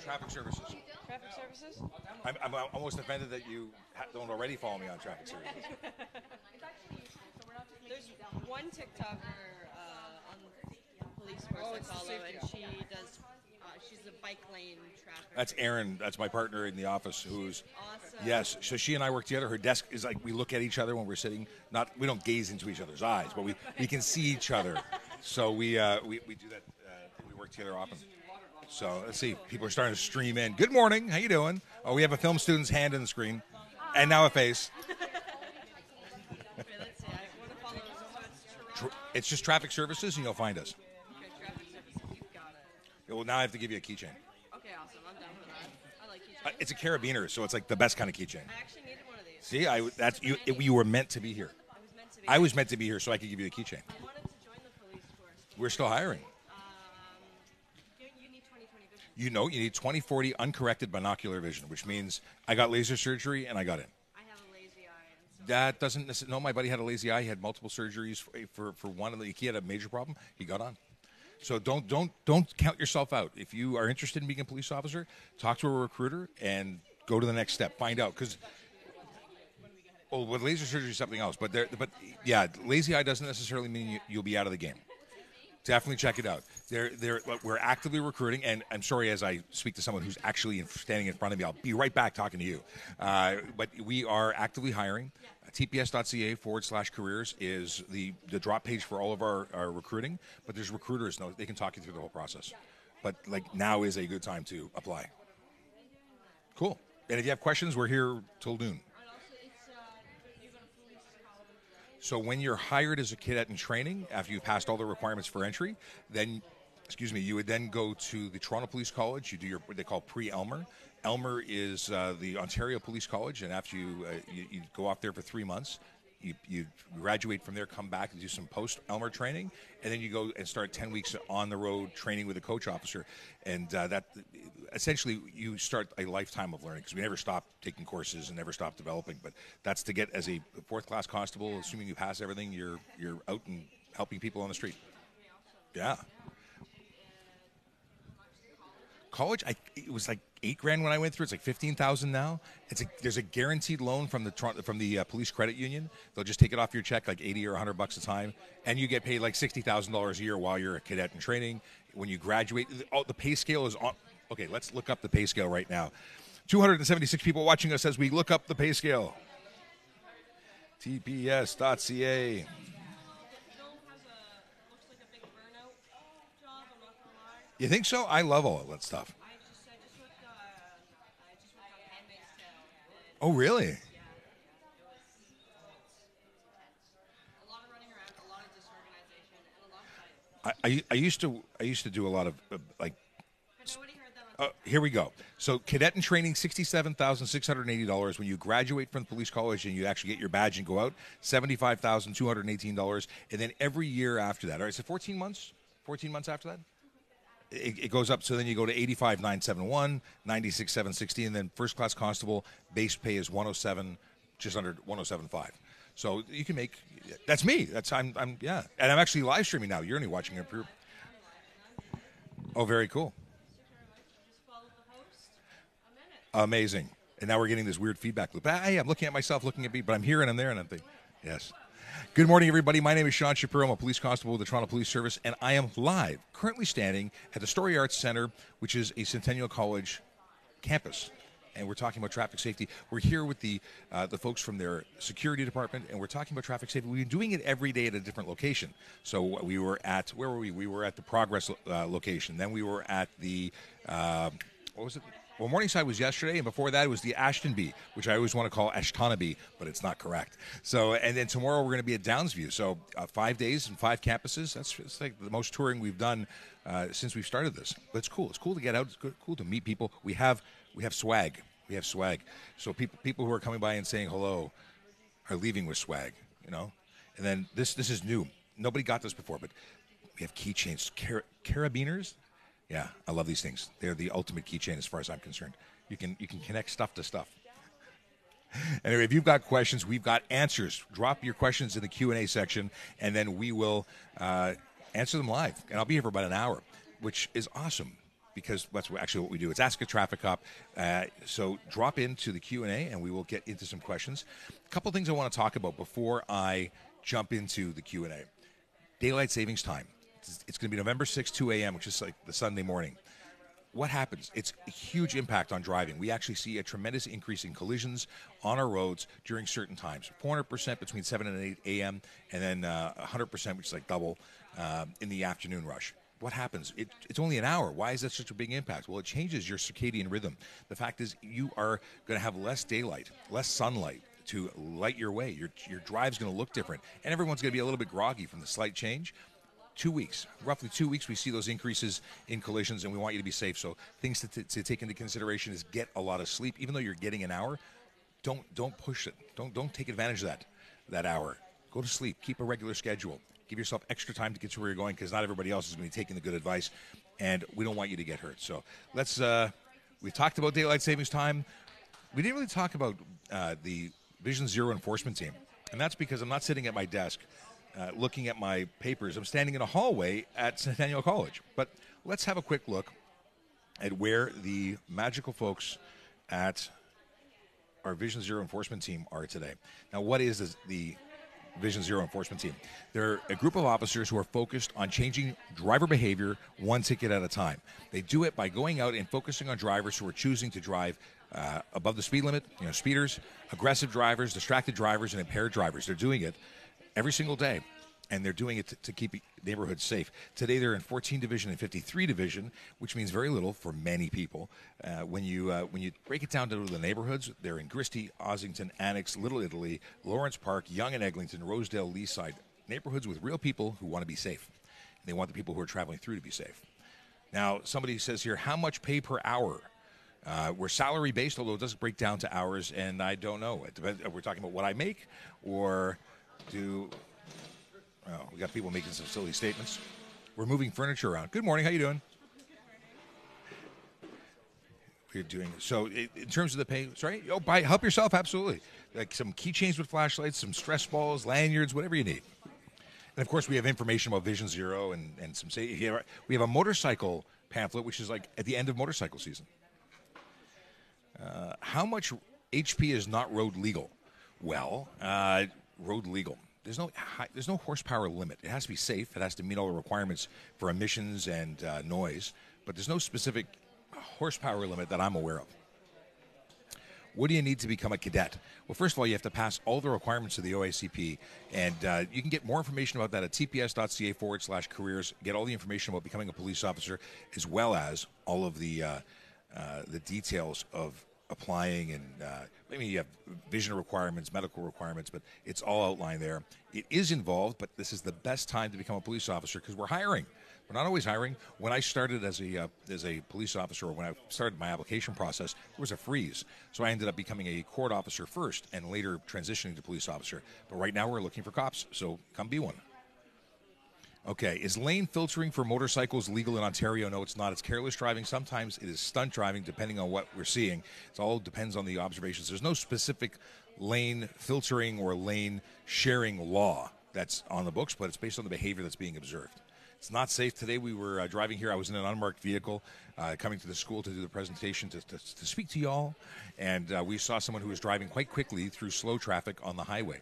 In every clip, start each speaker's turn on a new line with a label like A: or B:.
A: Traffic services.
B: Traffic services?
A: I'm almost offended that you don't already follow me on traffic services.
B: There's one TikToker on Police Force I follow, and she does. She's a bike lane traffic.
A: That's Erin. That's my partner in the office. Who's
B: awesome.
A: Yes. So she and I work together. Her desk is like we look at each other when we're sitting. We don't gaze into each other's eyes, but we can see each other. So we do that. We work together often. So let's see. People are starting to stream in. Good morning. How you doing? Oh, we have a film student's hand in the screen, and now a face.
B: Let's see. I want to follow. So
A: It's just traffic services, and you'll find us.
B: Okay, traffic services. You've got it.
A: Well, now I have to give you a keychain.
B: Okay, awesome. I'm down for that. I like keychains.
A: It's a carabiner, so it's like the best kind of keychain.
B: I actually needed one of these.
A: See, you were meant to be here.
B: I was meant to be.
A: I was meant to be here so I could give you a keychain.
B: I wanted to join the police force.
A: We're still hiring.
B: You need 20/20 vision.
A: You know, you need 20/40 uncorrected binocular vision, which means I got laser surgery and I got in.
B: I have a lazy eye. And so
A: That doesn't necessarily. No, my buddy had a lazy eye. He had multiple surgeries for one of the. He had a major problem. He got on. So don't count yourself out. If you are interested in being a police officer, talk to a recruiter and go to the next step. Find out because. Oh, with laser surgery is something else, but yeah, lazy eye doesn't necessarily mean you'll be out of the game. Definitely check it out. We're actively recruiting, and I'm sorry as I speak to someone who's actually standing in front of me. I'll be right back talking to you. But we are actively hiring. TPS.ca/careers is the drop page for all of our recruiting. But there's recruiters; they can talk you through the whole process. But like now is a good time to apply. Cool. And if you have questions, we're here till noon. So when you're hired as a cadet in training, after you've passed all the requirements for entry, then, you would then go to the Toronto Police College. You do what they call pre-Elmer. Elmer is the Ontario Police College, and after you go off there for 3 months, you graduate from there, come back and do some post-Elmer training, and then you go and start 10 weeks on the road training with a coach officer. And that essentially you start a lifetime of learning because we never stop taking courses and never stop developing. But that's to get as a fourth-class constable, assuming you pass everything, you're out and helping people on the street. Yeah. College, it was like $8,000 when I went through. It's like $15,000 now. There's a guaranteed loan from the police credit union. They'll just take it off your check like $80 or $100 a time, and you get paid like $60,000 a year while you're a cadet in training. When you graduate, the pay scale is on. Okay, let's look up the pay scale right now. 276 people watching us as we look up the pay scale. TPS.ca. You think so? I love all of that stuff.
B: I just worked on Handmaid's Tale.
A: Oh, really?
B: Yeah, it was a lot of running around, a lot of disorganization, and a lot of fighting.
A: I used to do a lot of like.
B: But nobody heard that on
A: Here we go. So cadet in training, $67,680. When you graduate from the police college and you actually get your badge and go out, $75,218. And then every year after that, all right, so 14 months? 14 months after that? It goes up, so then you go to 85,971, 96,760, and then first class constable base pay is 107, just under 107.5. So you can make. That's me. I'm yeah, and I'm actually live streaming now. You're only watching it. Oh, very cool.
B: Just follow the host a minute.
A: Amazing. And now we're getting this weird feedback loop. Hey, I'm looking at myself, looking at me, but I'm here and I'm there and I'm thinking, yes. Good morning, everybody. My name is Sean Shapiro. I'm a police constable with the Toronto Police Service, and I am live, currently standing at the Story Arts Center, which is a Centennial College campus. And we're talking about traffic safety. We're here with the folks from their security department, and we're talking about traffic safety. We've been doing it every day at a different location. So we were at, where were we? We were at the Progress location. Then we were at the, what was it? Well, Morningside was yesterday, and before that it was the Ashtonby, which I always want to call Ashtonby, but it's not correct. So, and then tomorrow we're going to be at Downsview. So 5 days and 5 campuses. It's like the most touring we've done since we've started this. But it's cool. It's cool to get out. It's cool to meet people. We have swag. We have swag. So people who are coming by and saying hello are leaving with swag, you know. And then this is new. Nobody got this before, but we have keychains, carabiners. Yeah, I love these things. They're the ultimate keychain as far as I'm concerned. You can connect stuff to stuff. Anyway, if you've got questions, we've got answers. Drop your questions in the Q&A section, and then we will answer them live. And I'll be here for about an hour, which is awesome because that's actually what we do. It's Ask a Traffic Cop. So drop into the Q&A, and we will get into some questions. A couple things I want to talk about before I jump into the Q&A. Daylight savings time. It's going to be November 6th, 2 a.m., which is like the Sunday morning. What happens? It's a huge impact on driving. We actually see a tremendous increase in collisions on our roads during certain times. 400% between 7 and 8 a.m., and then 100%, which is like double, in the afternoon rush. What happens? It's only an hour. Why is that such a big impact? Well, it changes your circadian rhythm. The fact is you are going to have less daylight, less sunlight to light your way. Your drive's going to look different, and everyone's going to be a little bit groggy from the slight change. 2 weeks, roughly 2 weeks, we see those increases in collisions, and we want you to be safe. So things to take into consideration is get a lot of sleep. Even though you're getting an hour, don't push it. Don't take advantage of that hour. Go to sleep. Keep a regular schedule. Give yourself extra time to get to where you're going, because not everybody else is going to be taking the good advice, and we don't want you to get hurt. So we talked about daylight savings time. We didn't really talk about the Vision Zero enforcement team, and that's because I'm not sitting at my desk looking at my papers. I'm standing in a hallway at Centennial College. But let's have a quick look at where the magical folks at our Vision Zero enforcement team are today. Now, what is the Vision Zero enforcement team? They're a group of officers who are focused on changing driver behavior one ticket at a time. They do it by going out and focusing on drivers who are choosing to drive above the speed limit, speeders, aggressive drivers, distracted drivers, and impaired drivers. They're doing it every single day, and they're doing it to keep neighborhoods safe. Today they're in 14 Division and 53 Division, which means very little for many people. When you break it down to the neighborhoods, they're in Christie, Ossington, Annex, Little Italy, Lawrence Park, Yonge and Eglinton, Rosedale, Leaside, neighborhoods with real people who want to be safe. They want the people who are traveling through to be safe. Now, somebody says here, how much pay per hour? We're salary based, although it doesn't break down to hours, and I don't know. It depends. We're talking about what I make, or we got people making some silly statements. We're moving furniture around. Good morning. How you doing? We're doing so. In terms of the pay, sorry. Help yourself. Absolutely. Like some keychains with flashlights, some stress balls, lanyards, whatever you need. And of course, we have information about Vision Zero and some safety. We have a motorcycle pamphlet, which is like at the end of motorcycle season. How much HP is not road legal? Well, road legal. There's no horsepower limit. It has to be safe. It has to meet all the requirements for emissions and noise. But there's no specific horsepower limit that I'm aware of. What do you need to become a cadet? Well, first of all, you have to pass all the requirements of the OACP, and you can get more information about that at tps.ca/careers. Get all the information about becoming a police officer, as well as all of the details of applying, and you have vision requirements, medical requirements, but it's all outlined there. It is involved, but this is the best time to become a police officer because we're hiring. We're not always hiring. When I started as a police officer, or when I started my application process, there was a freeze. So I ended up becoming a court officer first and later transitioning to police officer. But right now we're looking for cops, so come be one. Okay, is lane filtering for motorcycles legal in Ontario? No, it's not. It's careless driving. Sometimes it is stunt driving, depending on what we're seeing. It all depends on the observations. There's no specific lane filtering or lane sharing law that's on the books, but it's based on the behavior that's being observed. It's not safe. Today we were driving here. I was in an unmarked vehicle coming to the school to do the presentation to speak to y'all, and we saw someone who was driving quite quickly through slow traffic on the highway.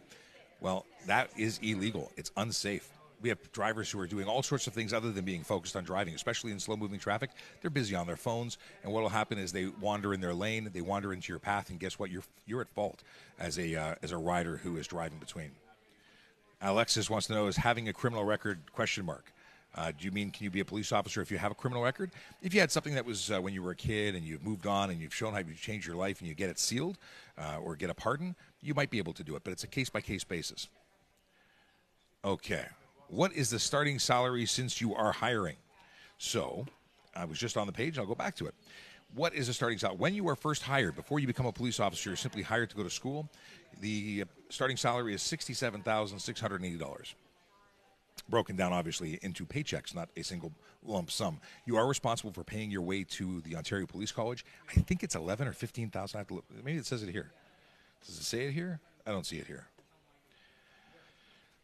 A: Well, that is illegal. It's unsafe. We have drivers who are doing all sorts of things other than being focused on driving, especially in slow-moving traffic. They're busy on their phones, and what will happen is they wander in their lane, they wander into your path, and guess what? You're at fault as a rider who is driving between. Alexis wants to know, is having a criminal record ? Do you mean, can you be a police officer if you have a criminal record? If you had something that was when you were a kid and you've moved on and you've shown how you've changed your life and you get it sealed or get a pardon, you might be able to do it, but it's a case-by-case basis. Okay. What is the starting salary since you are hiring? So, I was just on the page, and I'll go back to it. What is the starting salary? When you are first hired, before you become a police officer, you're simply hired to go to school. The starting salary is $67,680. Broken down, obviously, into paychecks, not a single lump sum. You are responsible for paying your way to the Ontario Police College. I think it's $11,000 or $15,000. I have to look. Maybe it says it here. Does it say it here? I don't see it here.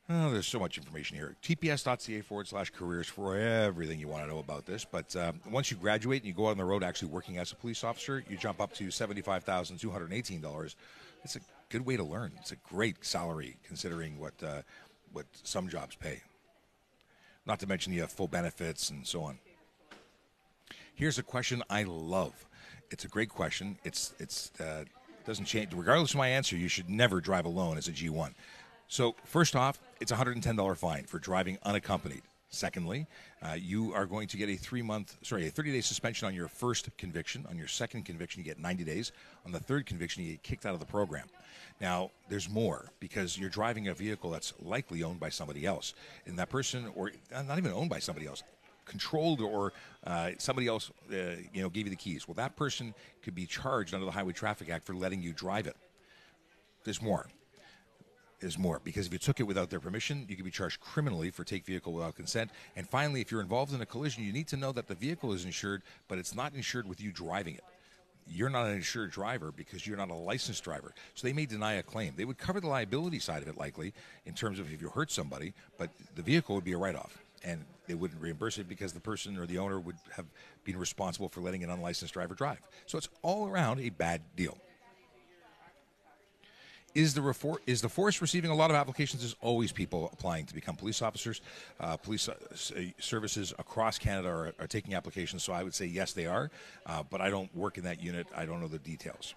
A: Oh, there's so much information here. tps.ca/careers for everything you want to know about this. But once you graduate and you go out on the road actually working as a police officer, you jump up to $75,218. It's a good way to learn. It's a great salary considering what some jobs pay. Not to mention you have full benefits and so on. Here's a question I love. It's a great question. It's doesn't change. Regardless of my answer, you should never drive alone as a G1. So first off, it's a $110 fine for driving unaccompanied. Secondly, you are going to get a 30-day suspension on your first conviction. On your second conviction, you get 90 days. On the third conviction, you get kicked out of the program. Now, there's more because you're driving a vehicle that's likely owned by somebody else. And that person, or not even owned by somebody else, controlled or somebody else gave you the keys. Well, that person could be charged under the Highway Traffic Act for letting you drive it. There's more. Because if you took it without their permission, you could be charged criminally for take vehicle without consent. And finally, if you're involved in a collision, you need to know that the vehicle is insured, but it's not insured with you driving it. You're not an insured driver because you're not a licensed driver. So they may deny a claim. They would cover the liability side of it likely in terms of if you hurt somebody, but the vehicle would be a write-off. And they wouldn't reimburse it because the person or the owner would have been responsible for letting an unlicensed driver drive. So it's all around a bad deal. Is the force receiving a lot of applications? There's always people applying to become police officers. Police services across Canada are taking applications, so I would say yes, they are. But I don't work in that unit. I don't know the details.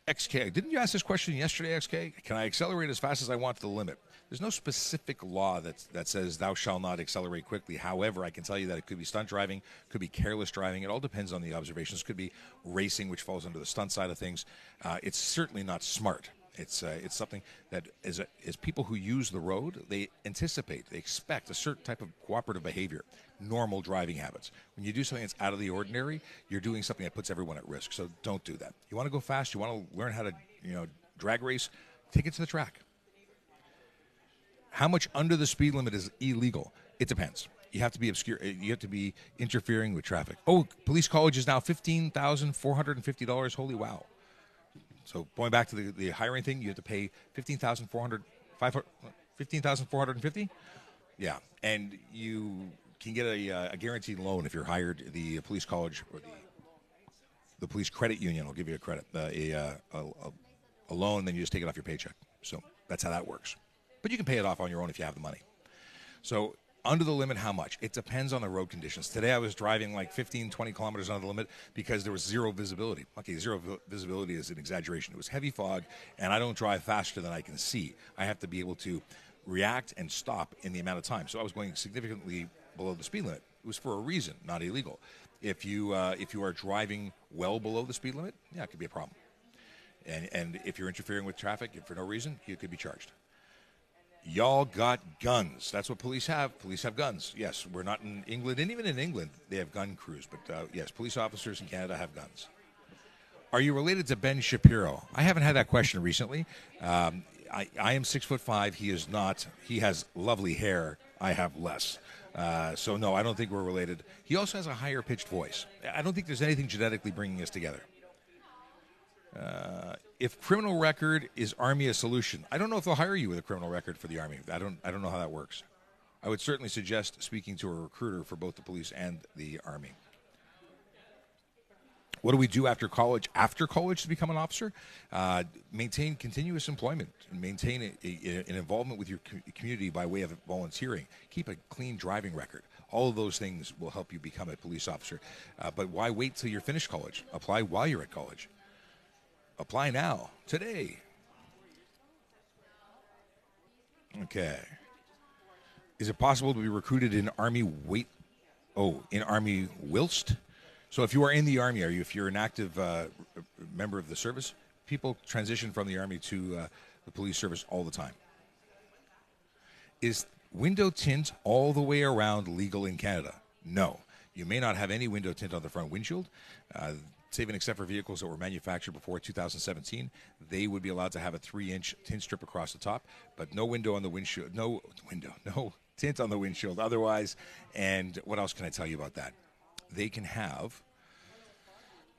A: XK, didn't you ask this question yesterday, XK? Can I accelerate as fast as I want to the limit? There's no specific law that says thou shalt not accelerate quickly. However, I can tell you that it could be stunt driving, could be careless driving. It all depends on the observations. It could be racing, which falls under the stunt side of things. It's certainly not smart. It's something that as people who use the road, they anticipate, they expect a certain type of cooperative behavior, normal driving habits. When you do something that's out of the ordinary, you're doing something that puts everyone at risk. So don't do that. You want to go fast, you want to learn how to drag race, take it to the track. How much under the speed limit is illegal? It depends. You have to be obscure. You have to be interfering with traffic. Oh, police college is now $15,450. Holy wow! So going back to the hiring thing, you have to pay $15,450. Yeah, and you can get a guaranteed loan if you're hired. The police college or the police credit union will give you a credit, a loan, then you just take it off your paycheck. So that's how that works. But you can pay it off on your own if you have the money. So under the limit, how much? It depends on the road conditions. Today I was driving like 15, 20 kilometers under the limit because there was zero visibility. Okay, zero visibility is an exaggeration. It was heavy fog, and I don't drive faster than I can see. I have to be able to react and stop in the amount of time. So I was going significantly below the speed limit. It was for a reason, not illegal. If you are driving well below the speed limit, yeah, it could be a problem. And if you're interfering with traffic for no reason, you could be charged. Y'all got guns. That's what police have. Police have guns. Yes, we're not in England. And even in England, they have gun crews. But yes, police officers in Canada have guns. Are you related to Ben Shapiro? I haven't had that question recently. I am 6'5". He is not. He has lovely hair. I have less. So, no, I don't think we're related. He also has a higher pitched voice. I don't think there's anything genetically bringing us together. If criminal record is Army a solution, I don't know if they'll hire you with a criminal record for the Army. I don't know how that works. I would certainly suggest speaking to a recruiter for both the police and the Army. What do we do after college? After college to become an officer? Maintain continuous employment. Maintain an involvement with your community by way of volunteering. Keep a clean driving record. All of those things will help you become a police officer. But why wait till you're finished college? Apply while you're at college. Apply now, today. Okay. Is it possible to be recruited in Army Army whilst? So if you are in the Army, if you're an active member of the service, people transition from the Army to the police service all the time. Is window tint all the way around legal in Canada? No. You may not have any window tint on the front windshield. Save and except for vehicles that were manufactured before 2017, they would be allowed to have a 3-inch tint strip across the top, but no window on the windshield, no tint on the windshield otherwise. And what else can I tell you about that? They can have,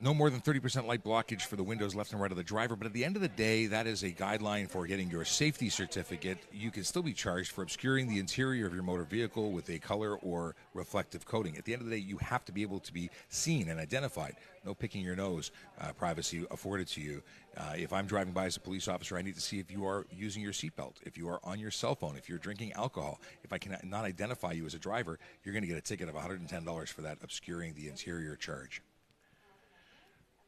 A: No more than 30% light blockage for the windows left and right of the driver. But at the end of the day, that is a guideline for getting your safety certificate. You can still be charged for obscuring the interior of your motor vehicle with a color or reflective coating. At the end of the day, you have to be able to be seen and identified. No picking your nose, privacy afforded to you. If I'm driving by as a police officer, I need to see if you are using your seatbelt, if you are on your cell phone, if you're drinking alcohol. If I cannot identify you as a driver, you're going to get a ticket of $110 for that obscuring the interior charge.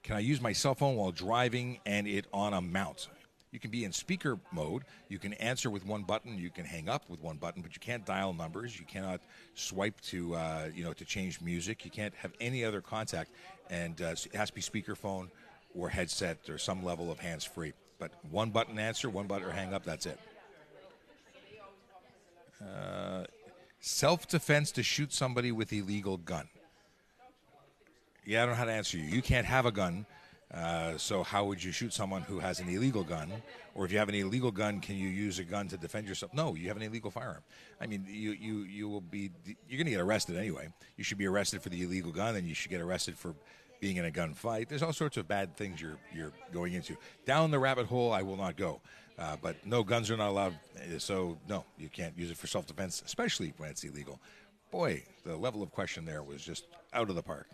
A: Can I use my cell phone while driving and it on a mount? You can be in speaker mode. You can answer with one button. You can hang up with one button, but you can't dial numbers. You cannot swipe to to change music. You can't have any other contact, and it has to be speakerphone or headset or some level of hands-free. But one button answer, one button or hang up. That's it. Self-defense to shoot somebody with a legal gun. Yeah, I don't know how to answer you. You can't have a gun, so how would you shoot someone who has an illegal gun? Or if you have an illegal gun, can you use a gun to defend yourself? No, you have an illegal firearm. I mean, you're going to get arrested anyway. You should be arrested for the illegal gun, and you should get arrested for being in a gunfight. There's all sorts of bad things you're going into. Down the rabbit hole, I will not go. But no, guns are not allowed. So no, you can't use it for self-defense, especially when it's illegal. Boy, the level of question there was just out of the park.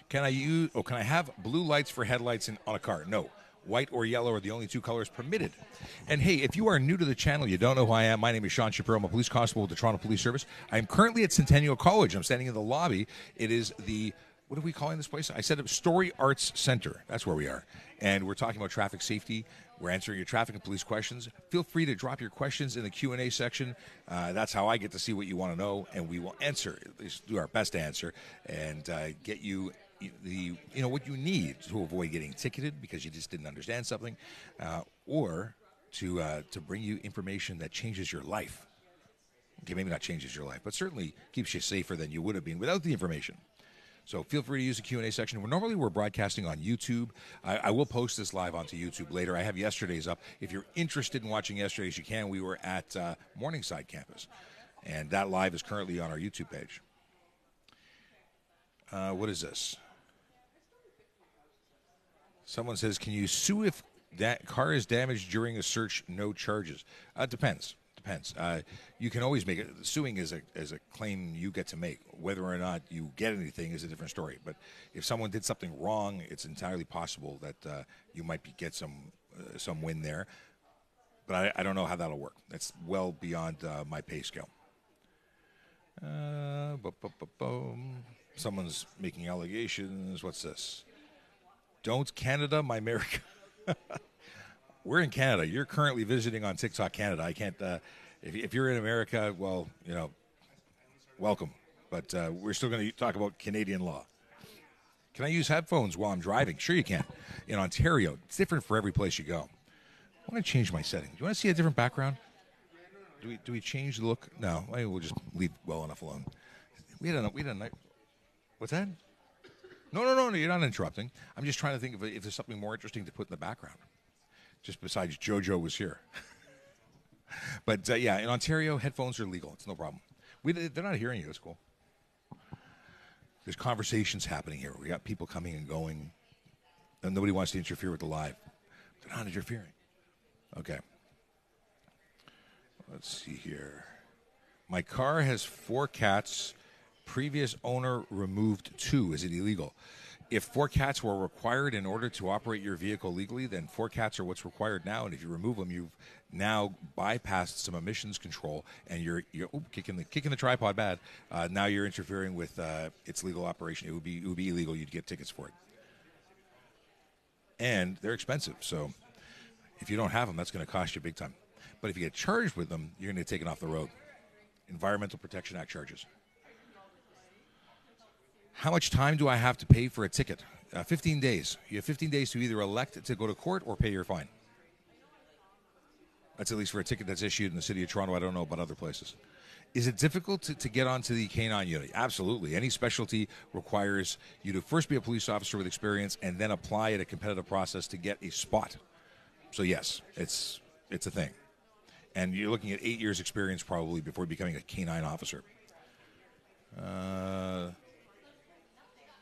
A: Can I have blue lights for headlights on a car? No. White or yellow are the only two colors permitted. And hey, if you are new to the channel, you don't know who I am, my name is Sean Shapiro. I'm a police constable with the Toronto Police Service. I'm currently at Centennial College. I'm standing in the lobby. It is the, what are we calling this place? I said Story Arts Center. That's where we are. And we're talking about traffic safety. We're answering your traffic and police questions. Feel free to drop your questions in the Q&A section. That's how I get to see what you want to know, and we will answer, at least do our best to answer, and get you what you need to avoid getting ticketed because you just didn't understand something, or to bring you information that changes your life. Okay, maybe not changes your life, but certainly keeps you safer than you would have been without the information. So feel free to use the Q&A section. Normally we're broadcasting on YouTube. I will post this live onto YouTube later. I have yesterday's up. If you're interested in watching yesterday's, you can. We were at Morningside campus, and that live is currently on our YouTube page. What is this? Someone says, can you sue if that car is damaged during a search? No charges. Depends. You can always make it. Suing is a claim you get to make. Whether or not you get anything is a different story. But if someone did something wrong, it's entirely possible that you might get some win there. But I don't know how that'll work. That's well beyond my pay scale. Someone's making allegations. What's this? Don't Canada, my America. We're in Canada. You're currently visiting on TikTok Canada. I can't. If you're in America, well, welcome. But we're still going to talk about Canadian law. Can I use headphones while I'm driving? Sure, you can. In Ontario, it's different for every place you go. I want to change my setting. Do you want to see a different background? Do we change the look? No, maybe we'll just leave well enough alone. We had a night. What's that? No, you're not interrupting. I'm just trying to think if there's something more interesting to put in the background. Just besides JoJo was here. But, yeah, in Ontario, headphones are legal. It's no problem. They're not hearing you. It's cool. There's conversations happening here. We got people coming and going. And nobody wants to interfere with the live. They're not interfering. Okay. Let's see here. My car has 4 cats. Previous owner removed 2. Is it illegal? If 4 cats were required in order to operate your vehicle legally, then 4 cats are what's required now. And if you remove them, you've now bypassed some emissions control, and you're kicking the tripod bad. Now you're interfering with its legal operation. It would be illegal. You'd get tickets for it, and they're expensive. So if you don't have them, that's going to cost you big time. But if you get charged with them, you're going to get taken off the road. Environmental Protection Act charges. How much time do I have to pay for a ticket? 15 days. You have 15 days to either elect to go to court or pay your fine. That's at least for a ticket that's issued in the city of Toronto. I don't know about other places. Is it difficult to get onto the K-9 unit? Absolutely. Any specialty requires you to first be a police officer with experience and then apply at a competitive process to get a spot. So, yes, it's a thing. And you're looking at 8 years' experience probably before becoming a K-9 officer.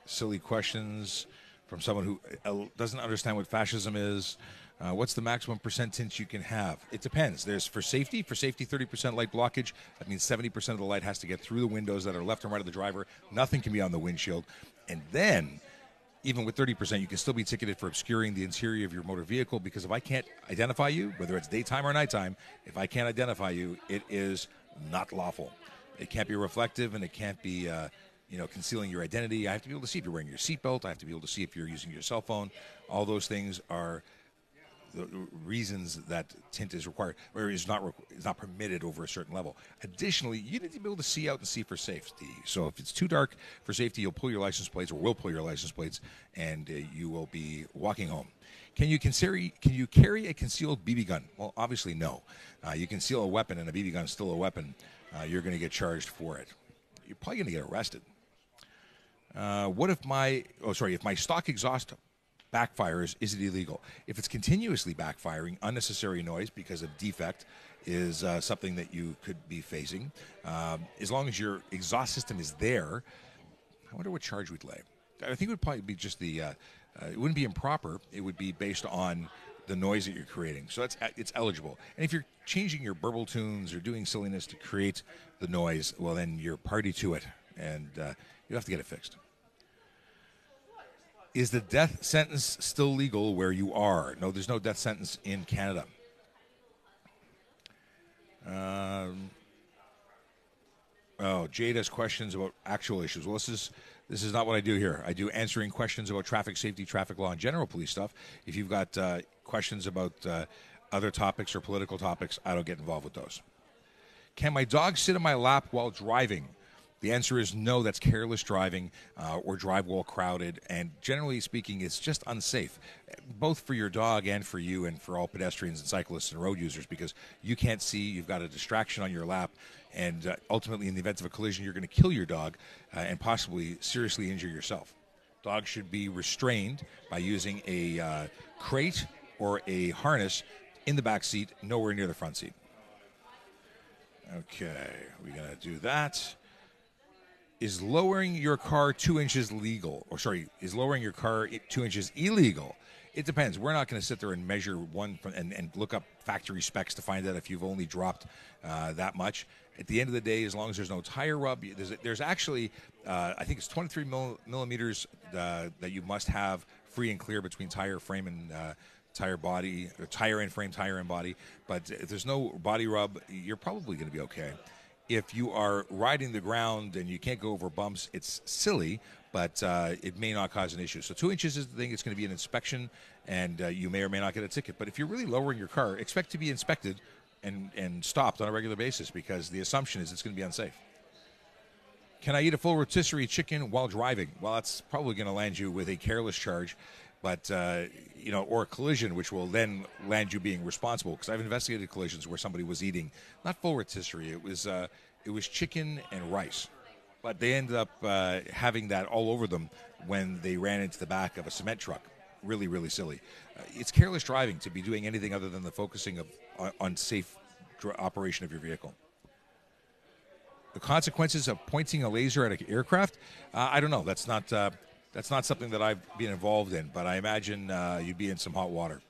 A: silly questions from someone who doesn't understand what fascism is. What's the maximum percent tint you can have? It depends. There's for safety, 30% light blockage. That means 70% of the light has to get through the windows that are left and right of the driver. Nothing can be on the windshield. And then, even with 30%, you can still be ticketed for obscuring the interior of your motor vehicle, because if I can't identify you, whether it's daytime or nighttime, if I can't identify you, it is not lawful. It can't be reflective, and it can't be concealing your identity. I have to be able to see if you're wearing your seatbelt. I have to be able to see if you're using your cell phone. All those things are the reasons that tint is required, or is not permitted over a certain level. Additionally, you need to be able to see out and see for safety. So if it's too dark for safety, you'll pull your license plates, or will pull your license plates, and you will be walking home. Can you carry a concealed BB gun? Well, obviously no. You conceal a weapon, and a BB gun is still a weapon. You're going to get charged for it. You're probably going to get arrested. If my stock exhaust backfires, is it illegal? If it's continuously backfiring, unnecessary noise because of defect is something that you could be facing. As long as your exhaust system is there, I wonder what charge we'd lay. I think it would probably be just it wouldn't be improper. It would be based on the noise that you're creating. So it's eligible. And if you're changing your burble tunes or doing silliness to create the noise, well, then you're party to it, and you have to get it fixed. Is the death sentence still legal where you are? No, there's no death sentence in Canada. Jade has questions about actual issues. Well, this is not what I do here. I do answering questions about traffic safety, traffic law, and general police stuff. If you've got questions about other topics or political topics, I don't get involved with those. Can my dog sit in my lap while driving? The answer is no. That's careless driving or drive while crowded, and generally speaking, it's just unsafe, both for your dog and for you and for all pedestrians and cyclists and road users, because you can't see, you've got a distraction on your lap, and ultimately, in the event of a collision, you're going to kill your dog and possibly seriously injure yourself. Dogs should be restrained by using a crate or a harness in the back seat, nowhere near the front seat. Okay, we're going to do that. Is lowering your car 2 inches legal? Is lowering your car 2 inches illegal? It depends. We're not going to sit there and measure and look up factory specs to find out if you've only dropped that much. At the end of the day, as long as there's no tire rub, there's actually, I think it's 23 millimeters that you must have free and clear between tire frame and tire body, or tire and frame, tire and body. But if there's no body rub, you're probably going to be okay. If you are riding the ground and you can't go over bumps, it's silly, but it may not cause an issue. So 2 inches is the thing. It's going to be an inspection, and you may or may not get a ticket. But if you're really lowering your car, expect to be inspected and stopped on a regular basis, because the assumption is it's going to be unsafe. Can I eat a full rotisserie chicken while driving? Well, that's probably going to land you with a careless charge, but or a collision, which will then land you being responsible. Because I've investigated collisions where somebody was eating not full rotisserie, it was chicken and rice, but they ended up having that all over them when they ran into the back of a cement truck. Really, really silly. It's careless driving to be doing anything other than the focusing on safe operation of your vehicle. The consequences of pointing a laser at an aircraft? I don't know. That's not something that I've been involved in, but I imagine you'd be in some hot water.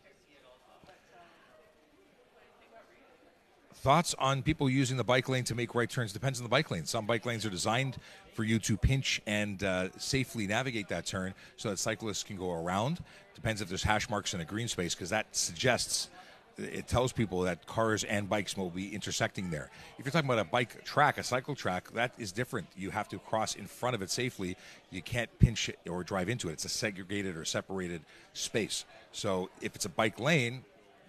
A: Thoughts on people using the bike lane to make right turns? Depends on the bike lane. Some bike lanes are designed for you to pinch and safely navigate that turn so that cyclists can go around. Depends if there's hash marks in a green space, because that it tells people that cars and bikes will be intersecting there. If you're talking about a bike track, a cycle track, that is different. You have to cross in front of it safely. You can't pinch it or drive into it. It's a segregated or separated space. So if it's a bike lane,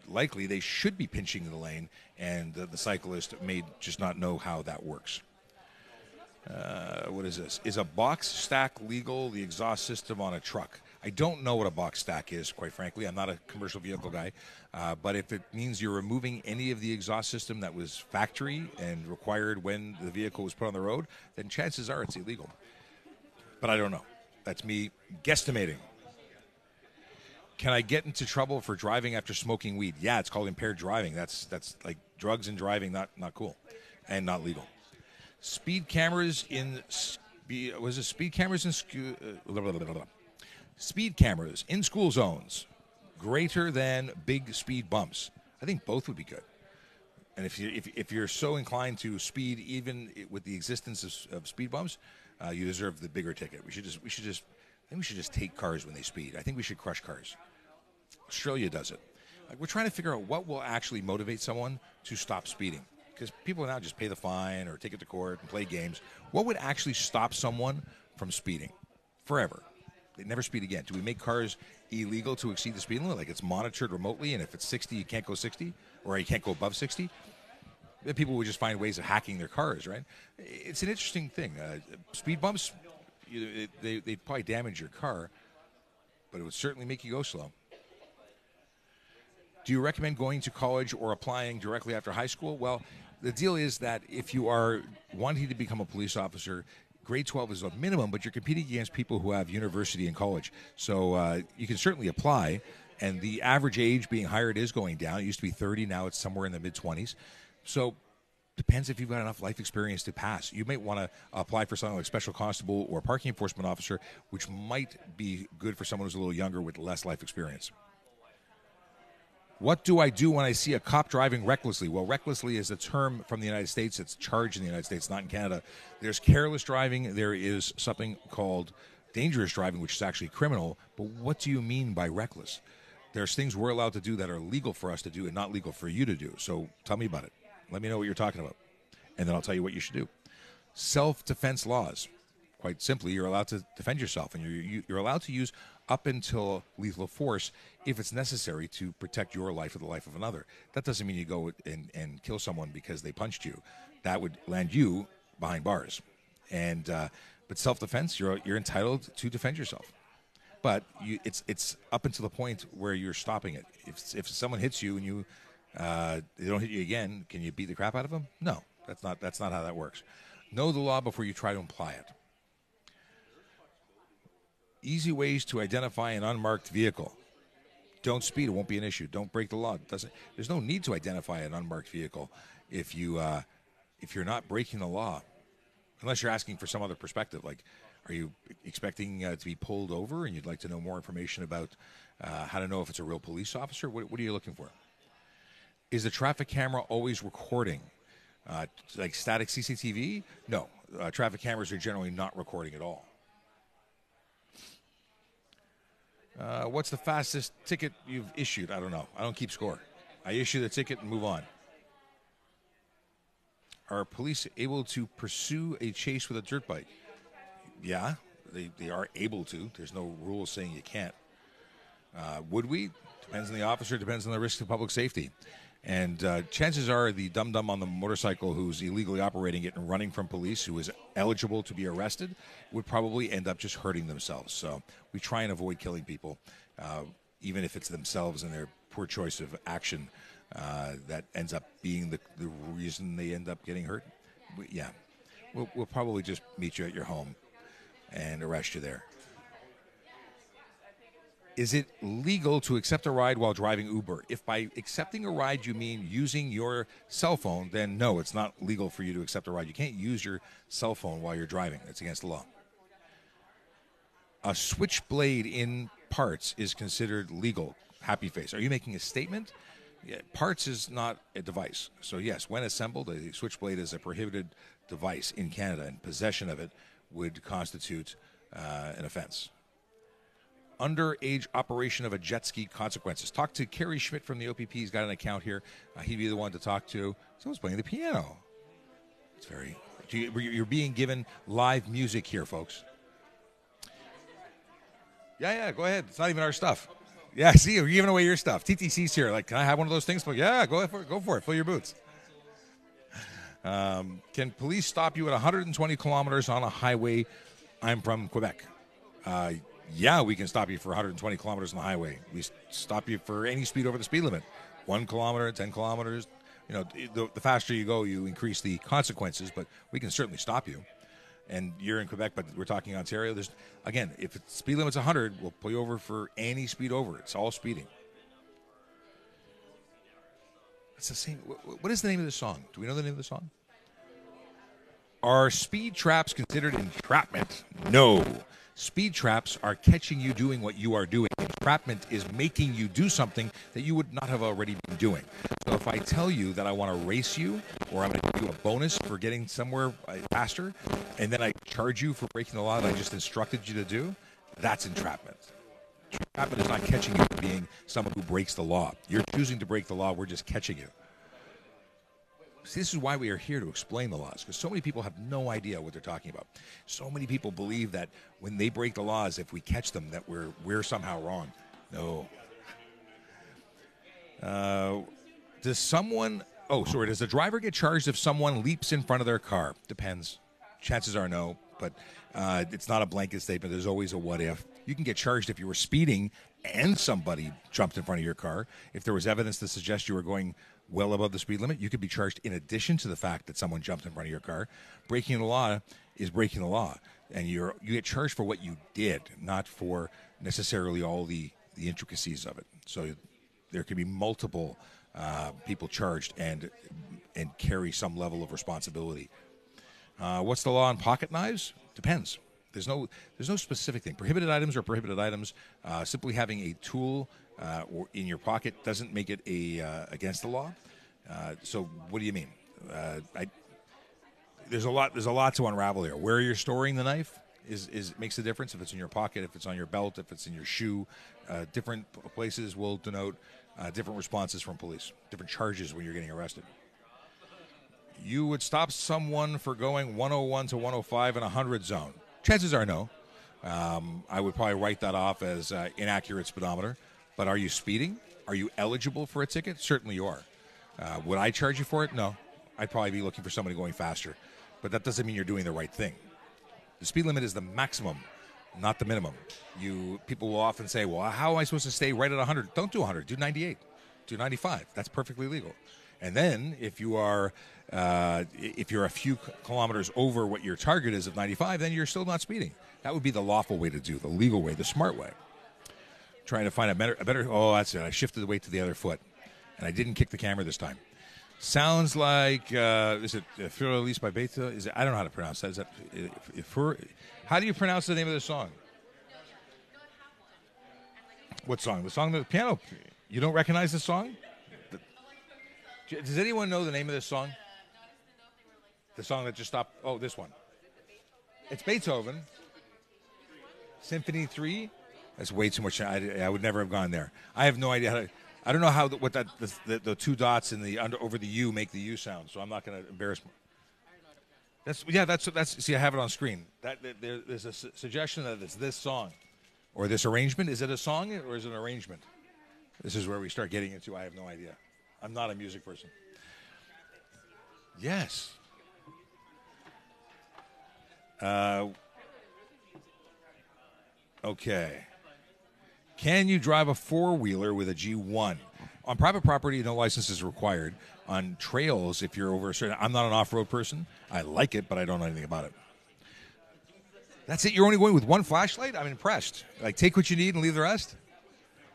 A: likely they should be pinching the lane, and the cyclist may just not know how that works. What is this? Is a box stack legal, the exhaust system on a truck? I don't know what a box stack is, quite frankly. I'm not a commercial vehicle guy. But if it means you're removing any of the exhaust system that was factory and required when the vehicle was put on the road, then chances are it's illegal. But I don't know. That's me guesstimating. Can I get into trouble for driving after smoking weed? Yeah, it's called impaired driving. That's like drugs and driving, not cool and not legal. Speed cameras in Was it speed cameras in speed cameras in school zones greater than big speed bumps? I think both would be good. And if you're so inclined to speed, even with the existence of speed bumps, you deserve the bigger ticket. I think we should just take cars when they speed. I think we should crush cars. Australia does it. Like, we're trying to figure out what will actually motivate someone to stop speeding. Because people now just pay the fine or take it to court and play games. What would actually stop someone from speeding forever? They never speed again. Do we make cars illegal to exceed the speed limit? Like, it's monitored remotely, and if it's 60, you can't go 60, or you can't go above 60? Then people would just find ways of hacking their cars, right? It's an interesting thing. Speed bumps, they'd probably damage your car, but it would certainly make you go slow. Do you recommend going to college or applying directly after high school? Well, the deal is that if you are wanting to become a police officer, grade 12 is a minimum, but you're competing against people who have university and college. So you can certainly apply, and the average age being hired is going down. It used to be 30, now it's somewhere in the mid-20s. So depends if you've got enough life experience to pass. You might want to apply for something like special constable or parking enforcement officer, which might be good for someone who's a little younger with less life experience. What do I do when I see a cop driving recklessly? Well, recklessly is a term from the United States. It's charged in the United States, not in Canada. There's careless driving. There is something called dangerous driving, which is actually criminal. But what do you mean by reckless? There's things we're allowed to do that are legal for us to do and not legal for you to do. So tell me about it. Let me know what you're talking about, and then I'll tell you what you should do. Self-defense laws. Quite simply, you're allowed to defend yourself, and you're allowed to use up until lethal force if it's necessary to protect your life or the life of another. That doesn't mean you go and kill someone because they punched you. That would land you behind bars. And but self-defense, you're entitled to defend yourself. But it's up until the point where you're stopping it. If someone hits you and they don't hit you again, can you beat the crap out of them? No, that's not how that works. Know the law before you try to apply it. Easy ways to identify an unmarked vehicle. Don't speed; it won't be an issue. Don't break the law. There's no need to identify an unmarked vehicle if you're not breaking the law, unless you're asking for some other perspective. Like, are you expecting to be pulled over and you'd like to know more information about how to know if it's a real police officer? What are you looking for? Is the traffic camera always recording? Like static CCTV? No. Traffic cameras are generally not recording at all. What's the fastest ticket you've issued? I don't know. I don't keep score. I issue the ticket and move on. Are police able to pursue a chase with a dirt bike? Yeah, they are able to. There's no rule saying you can't. Would we? Depends on the officer. Depends on the risk to public safety. And chances are the dum-dum on the motorcycle who's illegally operating it and running from police, who is eligible to be arrested, would probably end up just hurting themselves. So we try and avoid killing people, even if it's themselves and their poor choice of action that ends up being the reason they end up getting hurt. We'll probably just meet you at your home and arrest you there. Is it legal to accept a ride while driving Uber? If by accepting a ride you mean using your cell phone, then no, it's not legal for you to accept a ride. You can't use your cell phone while you're driving. It's against the law. A switchblade in parts is considered legal. Happy face. Are you making a statement? Yeah, parts is not a device. So yes, when assembled, a switchblade is a prohibited device in Canada, and possession of it would constitute an offense. Underage operation of a jet ski consequences. Talk to Kerry Schmidt from the OPP. He's got an account here. He'd be the one to talk to. Someone's playing the piano. It's very... You're being given live music here, folks. Yeah, go ahead. It's not even our stuff. Yeah, see, you're giving away your stuff. TTC's here. Like, can I have one of those things? Well, yeah, go for it. Fill your boots. Can police stop you at 120 kilometers on a highway? I'm from Quebec. Yeah, we can stop you for 120 kilometers on the highway. We stop you for any speed over the speed limit. 1 kilometer, 10 kilometers. You know, the faster you go, you increase the consequences, but we can certainly stop you. And you're in Quebec, but we're talking Ontario. Again, if the speed limit's 100, we'll pull you over for any speed over. It's all speeding. It's the same. What is the name of the song? Do we know the name of the song? Are speed traps considered entrapment? No. Speed traps are catching you doing what you are doing. Entrapment is making you do something that you would not have already been doing. So if I tell you that I want to race you, or I'm going to give you a bonus for getting somewhere faster, and then I charge you for breaking the law that I just instructed you to do, that's entrapment. Entrapment is not catching you for being someone who breaks the law. You're choosing to break the law. We're just catching you. See, this is why we are here to explain the laws, because so many people have no idea what they're talking about. So many people believe that when they break the laws, if we catch them, that we're somehow wrong. No. Does a driver get charged if someone leaps in front of their car? Depends. Chances are no, but it's not a blanket statement. There's always a what if. You can get charged if you were speeding and somebody jumped in front of your car. If there was evidence to suggest you were going well above the speed limit, you could be charged in addition to the fact that someone jumped in front of your car. Breaking the law is breaking the law, and you get charged for what you did, not for necessarily all the intricacies of it. So there could be multiple people charged and carry some level of responsibility. What's the law on pocket knives? Depends. There's no specific thing. Prohibited items are prohibited items. Simply having a tool or in your pocket doesn't make it against the law. So what do you mean? There's a lot to unravel here. Where you're storing the knife makes a difference. If it's in your pocket, if it's on your belt, if it's in your shoe, different places will denote different responses from police, different charges when you're getting arrested. You would stop someone for going 101 to 105 in a 100 zone. Chances are no. I would probably write that off as inaccurate speedometer. But are you speeding? Are you eligible for a ticket? Certainly you are. Would I charge you for it? No. I'd probably be looking for somebody going faster. But that doesn't mean you're doing the right thing. The speed limit is the maximum, not the minimum. People will often say, well, how am I supposed to stay right at 100? Don't do 100. Do 98. Do 95. That's perfectly legal. And then if you're a few kilometers over what your target is of 95, then you're still not speeding. That would be the lawful way to do, the legal way, the smart way. Trying to find a better. Oh, that's it. I shifted the weight to the other foot, and I didn't kick the camera this time. Sounds like is it Für Elise by Beta? Is it? I don't know how to pronounce that. Is that how do you pronounce the name of the song? What song? The song, the piano. You don't recognize the song? Does anyone know the name of this song? The song that just stopped. Oh, this one. It's Beethoven. Symphony 3. That's way too much. I would never have gone there. I have no idea I don't know what the two dots in the over the U make the U sound. So I'm not going to embarrass. That's. See, I have it on screen. There's a suggestion that it's this song, or this arrangement. Is it a song or is it an arrangement? This is where we start getting into. I have no idea. I'm not a music person. Yes. Okay. Can you drive a four-wheeler with a G1? On private property, no license is required. On trails, if you're over a certain... I'm not an off-road person. I like it, but I don't know anything about it. That's it? You're only going with one flashlight? I'm impressed. Like, take what you need and leave the rest?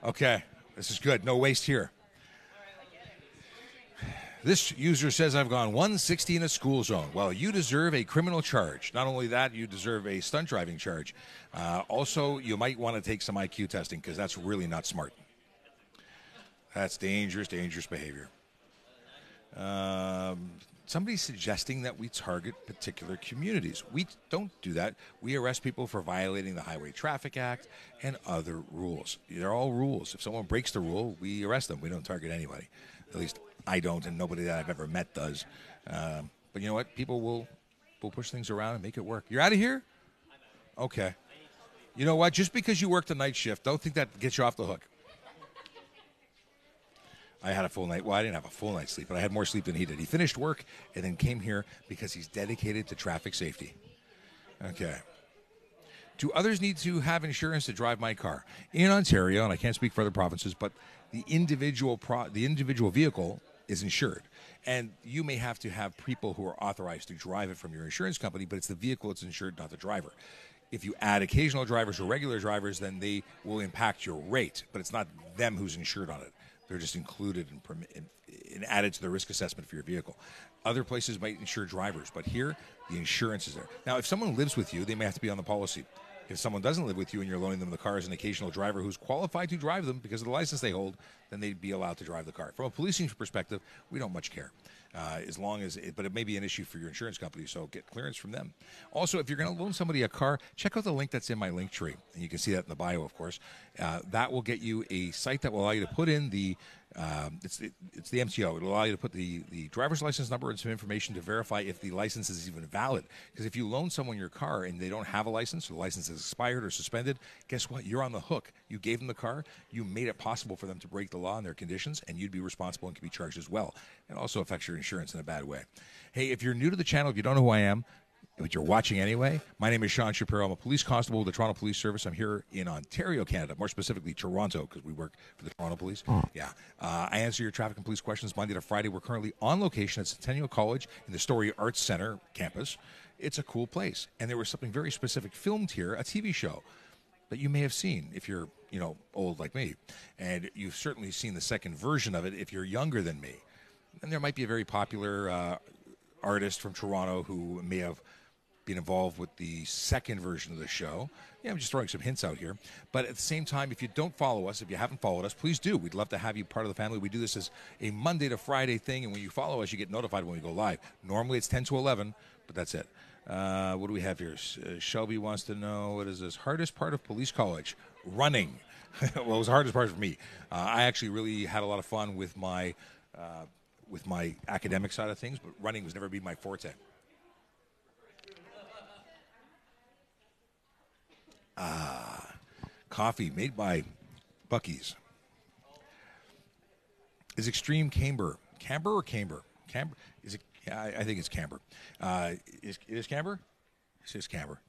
A: Okay. This is good. No waste here. This user says, I've gone 160 in a school zone. Well, you deserve a criminal charge. Not only that, you deserve a stunt driving charge. Also, you might want to take some IQ testing because that's really not smart. That's dangerous behavior. Somebody's suggesting that we target particular communities. We don't do that. We arrest people for violating the Highway Traffic Act and other rules. They're all rules. If someone breaks the rule, we arrest them. We don't target anybody. At least I don't, and nobody that I've ever met does. But you know what? People will push things around and make it work. You're out of here? Okay. You know what? Just because you worked a night shift, don't think that gets you off the hook. I had a full night. Well, I didn't have a full night's sleep, but I had more sleep than he did. He finished work and then came here because he's dedicated to traffic safety. Okay. Do others need to have insurance to drive my car? In Ontario, and I can't speak for other provinces, but the individual vehicle is insured. And you may have to have people who are authorized to drive it from your insurance company, but it's the vehicle that's insured, not the driver. If you add occasional drivers or regular drivers, then they will impact your rate, but it's not them who's insured on it. They're just included and added to the risk assessment for your vehicle. Other places might insure drivers, but here the insurance is there. Now, if someone lives with you, they may have to be on the policy. If someone doesn't live with you and you're loaning them the car as an occasional driver who's qualified to drive them because of the license they hold, then they'd be allowed to drive the car. From a policing perspective, we don't much care. As long as but it may be an issue for your insurance company, so get clearance from them. Also, if you're going to loan somebody a car, check out the link that's in my link tree, and you can see that in the bio, of course. That will get you a site that will allow you to put in the it's the MTO. It'll allow you to put the driver's license number and some information to verify if the license is even valid. Because if you loan someone your car and they don't have a license, or the license is expired or suspended, guess what? You're on the hook. You gave them the car. You made it possible for them to break the law and their conditions, and you'd be responsible and can be charged as well. It also affects your insurance in a bad way. Hey, if you're new to the channel, if you don't know who I am, but you're watching anyway, my name is Sean Shapiro. I'm a police constable with the Toronto Police Service. I'm here in Ontario, Canada, more specifically Toronto, because we work for the Toronto Police. Yeah. I answer your traffic and police questions Monday to Friday. We're currently on location at Centennial College in the Story Arts Center campus. It's a cool place. And there was something very specific filmed here, a TV show that you may have seen if you're, old like me. And you've certainly seen the second version of it if you're younger than me. And there might be a very popular artist from Toronto who may have been involved with the second version of the show. Yeah, I'm just throwing some hints out here. But at the same time, if you don't follow us, if you haven't followed us, please do. We'd love to have you part of the family. We do this as a Monday to Friday thing, and when you follow us, you get notified when we go live. Normally it's 10 to 11, but that's it. What do we have here? Shelby wants to know, what is this? Hardest part of police college? Running. Well, it was the hardest part for me. I actually really had a lot of fun with my academic side of things, but running was never been my forte. Coffee made by Buc-ee's. Is Extreme Camber or Camber? Camber is it? Yeah, I think it's Camber. It is Camber? It is Camber.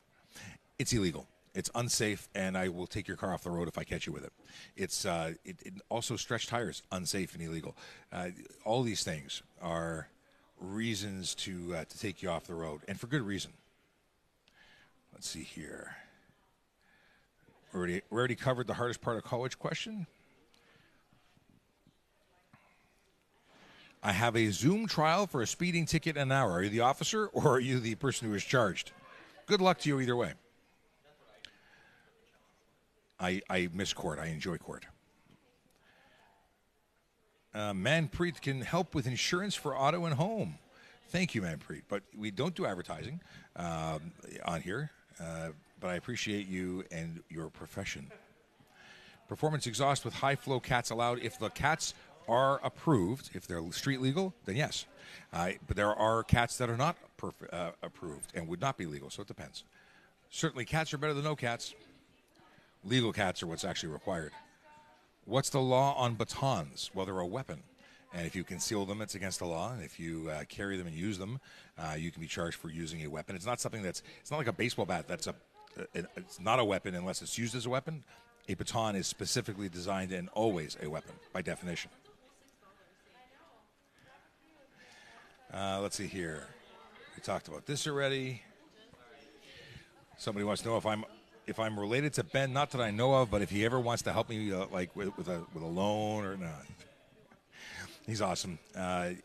A: It's illegal. It's unsafe, and I will take your car off the road if I catch you with it. It's it also stretch tires, unsafe and illegal. All these things are reasons to take you off the road, and for good reason. Let's see here. We already covered the hardest part of college question. I have a Zoom trial for a speeding ticket in an hour. Are you the officer or are you the person who is charged? Good luck to you either way. I miss court. I enjoy court. Manpreet can help with insurance for auto and home. Thank you, Manpreet. But we don't do advertising on here. But I appreciate you and your profession. Performance exhaust with high flow cats allowed. If the cats are approved, if they're street legal, then yes. But there are cats that are not approved and would not be legal, so it depends. Certainly cats are better than no cats. Legal cats are what's actually required. What's the law on batons? Well, they're a weapon. And if you conceal them, it's against the law. And if you carry them and use them, you can be charged for using a weapon. It's not something it's not like a baseball bat. It's not a weapon unless it's used as a weapon. A baton is specifically designed and always a weapon by definition. Let's see here. We talked about this already. Somebody wants to know if I'm related to Ben. Not that I know of, but if he ever wants to help me, like with a loan or not. He's awesome.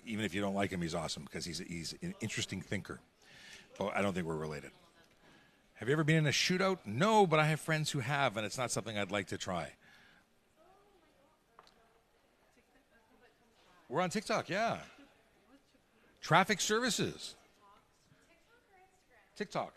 A: Even if you don't like him, he's awesome because he's an interesting thinker. But I don't think we're related. Have you ever been in a shootout? No, but I have friends who have, and it's not something I'd like to try. We're on TikTok, yeah. Traffic Services. TikTok.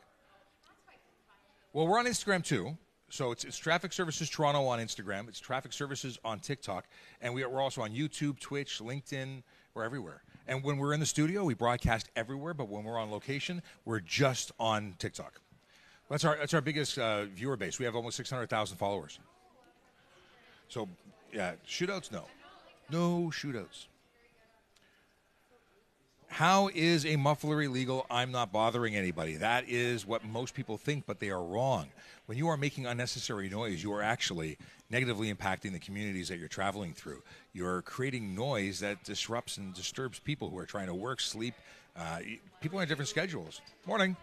A: Well, we're on Instagram too. So it's Traffic Services Toronto on Instagram. It's Traffic Services on TikTok. And we're also on YouTube, Twitch, LinkedIn. We're everywhere. And when we're in the studio, we broadcast everywhere. But when we're on location, we're just on TikTok. That's our biggest viewer base. We have almost 600,000 followers. So, yeah, shootouts, no. No shootouts. How is a muffler illegal? I'm not bothering anybody. That is what most people think, but they are wrong. When you are making unnecessary noise, you are actually negatively impacting the communities that you're traveling through. You're creating noise that disrupts and disturbs people who are trying to work, sleep. People on different schedules. Morning.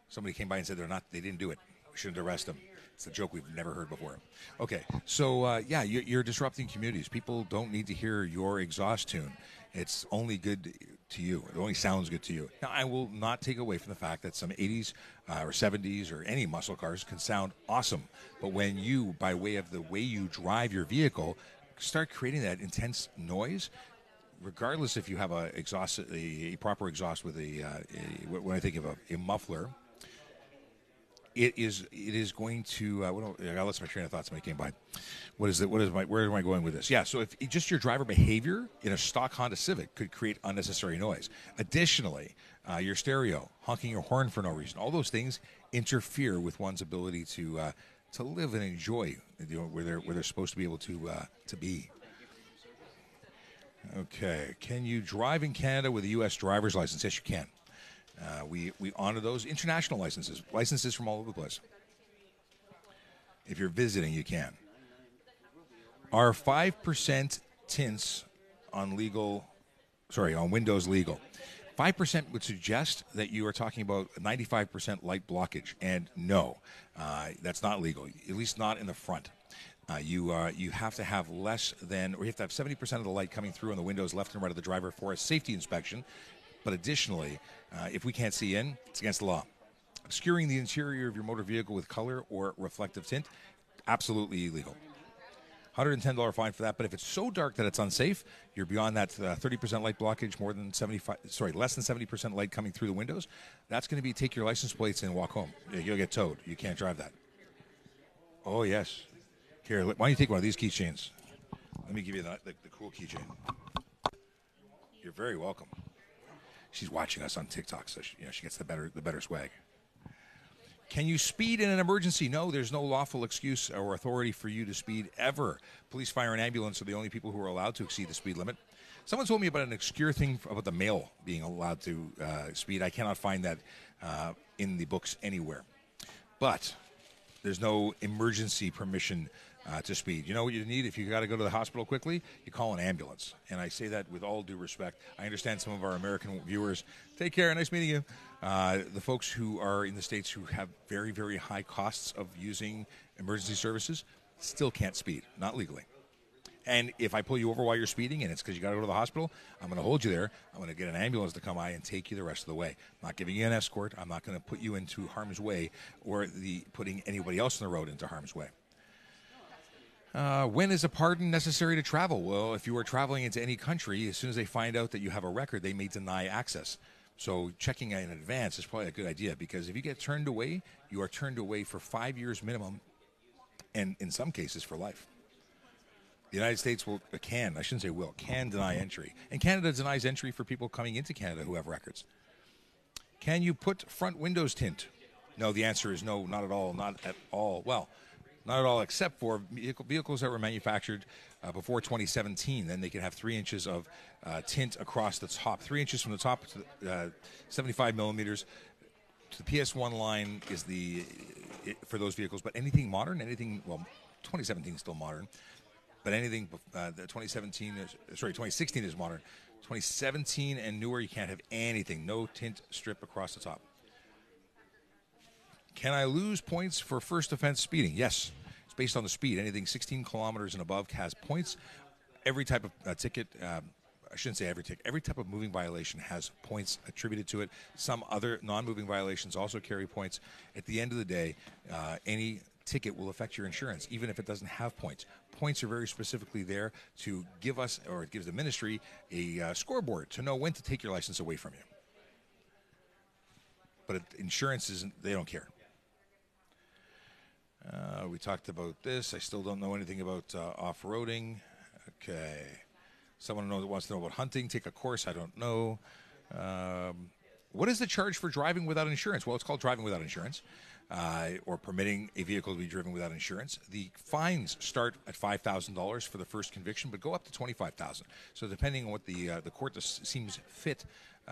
A: Somebody came by and said they didn't do it. We shouldn't arrest them. It's a joke we've never heard before. Okay, so yeah, you're disrupting communities. People don't need to hear your exhaust tune. It's only good to you. It only sounds good to you. Now, I will not take away from the fact that some 80s or 70s or any muscle cars can sound awesome. But when you, by way of the way you drive your vehicle, start creating that intense noise, regardless if you have a proper exhaust with when I think of a muffler, it is going to. I lost my train of thoughts when I came by. Where am I going with this? Yeah, so if just your driver behavior in a stock Honda Civic could create unnecessary noise. Additionally, your stereo, honking your horn for no reason, all those things interfere with one's ability to live and enjoy, where they're supposed to be able to be. Okay, can you drive in Canada with a U.S. driver's license? Yes, you can. We honor those international licenses from all over the place. If you're visiting, you can. Are 5% tints on Windows legal? 5% would suggest that you are talking about 95% light blockage, and no, that's not legal. At least not in the front. You have to have less than, or you have to have 70% of the light coming through on the windows left and right of the driver for a safety inspection. But additionally, if we can't see in, it's against the law. Obscuring the interior of your motor vehicle with color or reflective tint, absolutely illegal. $110 fine for that. But if it's so dark that it's unsafe, you're beyond that 30% light blockage, less than 70% light coming through the windows. That's going to be take your license plates and walk home. You'll get towed. You can't drive that. Oh yes. Here, why don't you take one of these keychains? Let me give you the cool keychain. You're very welcome. She's watching us on TikTok, so she gets the better swag. Can you speed in an emergency? No, there's no lawful excuse or authority for you to speed ever. Police, fire, and ambulance are the only people who are allowed to exceed the speed limit. Someone told me about an obscure thing about the male being allowed to speed. I cannot find that in the books anywhere. But there's no emergency permission to speed. You know what you need? If you got to go to the hospital quickly, you call an ambulance. And I say that with all due respect. I understand some of our American viewers. Take care. Nice meeting you. The folks who are in the States who have very, very high costs of using emergency services still can't speed, not legally. And if I pull you over while you're speeding and it's because you got to go to the hospital, I'm going to hold you there. I'm going to get an ambulance to come by and take you the rest of the way. I'm not giving you an escort. I'm not going to put you into harm's way or putting anybody else on the road into harm's way. When is a pardon necessary to travel? Well, if you are traveling into any country, as soon as they find out that you have a record, they may deny access. So checking in advance is probably a good idea, because if you get turned away, you are turned away for 5 years minimum, and in some cases for life. The United States can deny entry. And Canada denies entry for people coming into Canada who have records. Can you put front windows tint? No, the answer is no, not at all, not at all. Well, not at all, except for vehicles that were manufactured before 2017. Then they can have 3 inches of tint across the top. 3 inches from the top to 75 millimeters to the PS1 line is for those vehicles. But anything modern, 2017 is still modern. But anything 2016 is modern. 2017 and newer, you can't have anything. No tint strip across the top. Can I lose points for first offense speeding? Yes. It's based on the speed. Anything 16 kilometers and above has points. Every type of ticket, I shouldn't say every ticket, every type of moving violation has points attributed to it. Some other non-moving violations also carry points. At the end of the day, any ticket will affect your insurance, even if it doesn't have points. Points are very specifically there to give us, or it gives the ministry, a scoreboard to know when to take your license away from you. But insurance they don't care. We talked about this. I still don't know anything about off-roading. Okay. Someone wants to know about hunting. Take a course. I don't know. What is the charge for driving without insurance? Well, it's called driving without insurance, or permitting a vehicle to be driven without insurance. The fines start at $5,000 for the first conviction, but go up to $25,000. So depending on what the court seems fit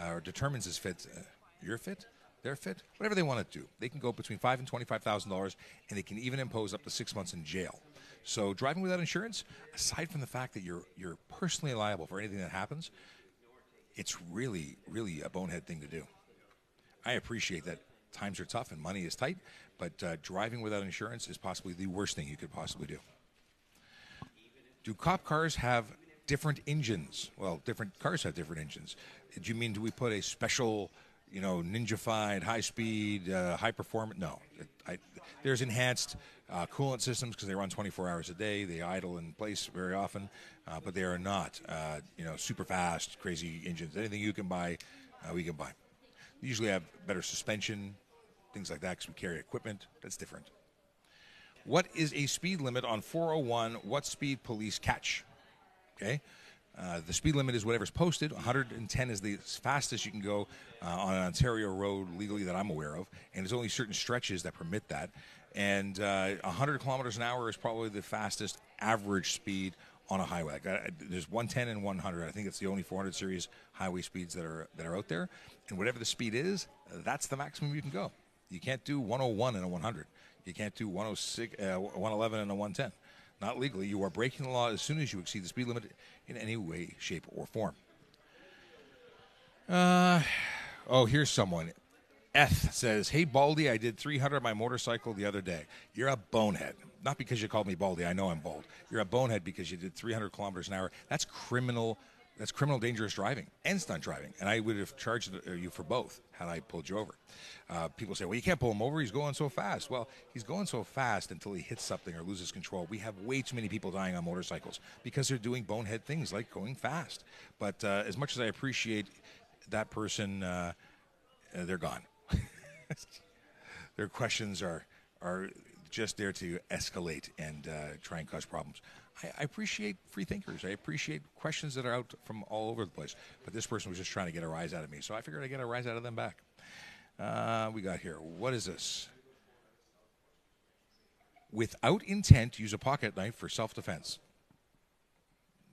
A: or determines is fit, you're fit, they're fit, whatever they want to do. They can go between $5,000 and $25,000, and they can even impose up to 6 months in jail. So driving without insurance, aside from the fact that you're personally liable for anything that happens, it's really, really a bonehead thing to do. I appreciate that times are tough and money is tight, but driving without insurance is possibly the worst thing you could possibly do. Do cop cars have different engines? Well, different cars have different engines. Do you mean, do we put a special, ninja-fied, high-speed, high-performance? No. There's enhanced coolant systems because they run 24 hours a day. They idle in place very often, but they are not, super fast, crazy engines. Anything you can buy, we can buy. They usually have better suspension, things like that, because we carry equipment. That's different. What is a speed limit on 401? What speed police catch? Okay. The speed limit is whatever's posted. 110 is the fastest you can go on an Ontario road legally that I'm aware of, and there's only certain stretches that permit that. And 100 kilometers an hour is probably the fastest average speed on a highway. There's 110 and 100. I think it's the only 400 series highway speeds that are out there. And whatever the speed is, that's the maximum you can go. You can't do 101 and a 100. You can't do 106, 111 and a 110. Not legally. You are breaking the law as soon as you exceed the speed limit in any way, shape, or form. Here's someone. Eth says, "Hey, Baldy, I did 300 on my motorcycle the other day." You're a bonehead. Not because you called me Baldy. I know I'm bald. You're a bonehead because you did 300 kilometers an hour. That's criminal. That's criminal dangerous driving and stunt driving. And I would have charged you for both had I pulled you over. People say, well, you can't pull him over. He's going so fast. Well, he's going so fast until he hits something or loses control. We have way too many people dying on motorcycles because they're doing bonehead things like going fast. But as much as I appreciate that person, they're gone. Their questions are just there to escalate and try and cause problems. I appreciate free thinkers. I appreciate questions that are out from all over the place. But this person was just trying to get a rise out of me, so I figured I'd get a rise out of them back. We got here. What is this? Without intent, use a pocket knife for self-defense.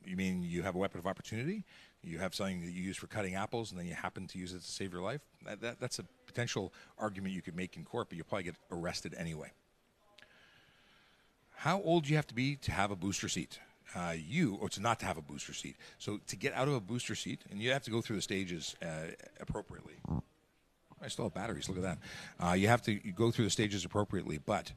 A: You mean you have a weapon of opportunity? You have something that you use for cutting apples, and then you happen to use it to save your life? That's a potential argument you could make in court, but you'll probably get arrested anyway. How old do you have to be to have a booster seat? To not to have a booster seat. So to get out of a booster seat, and you have to go through the stages appropriately. I still have batteries. Look at that. You have to go through the stages appropriately. But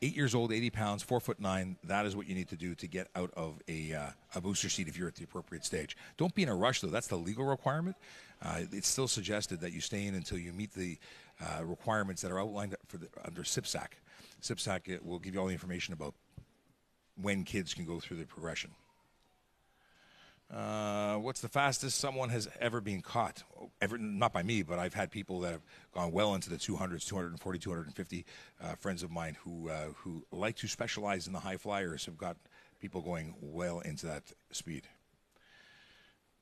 A: 8 years old, 80 pounds, 4'9", that is what you need to do to get out of a booster seat if you're at the appropriate stage. Don't be in a rush, though. That's the legal requirement. It's still suggested that you stay in until you meet the requirements that are outlined under CPSAC. CPSAC will give you all the information about when kids can go through the progression. What's the fastest someone has ever been caught? Not by me, but I've had people that have gone well into the 200s, 240, 250. Friends of mine who like to specialize in the high flyers have got people going well into that speed.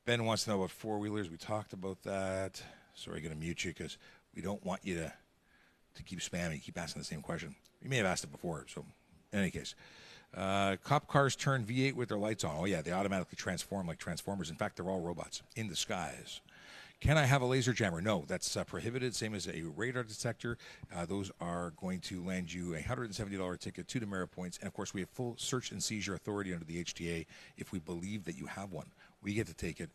A: Ben wants to know about four-wheelers. We talked about that. Sorry, I'm going to mute you because we don't want you to keep spamming, keep asking the same question. You may have asked it before, so in any case. Cop cars turn V8 with their lights on. Oh, yeah, they automatically transform like Transformers. In fact, they're all robots in disguise. Can I have a laser jammer? No, that's prohibited, same as a radar detector. Those are going to land you a $170 ticket, 2 demerit points, and, of course, we have full search and seizure authority under the HTA if we believe that you have one. We get to take it.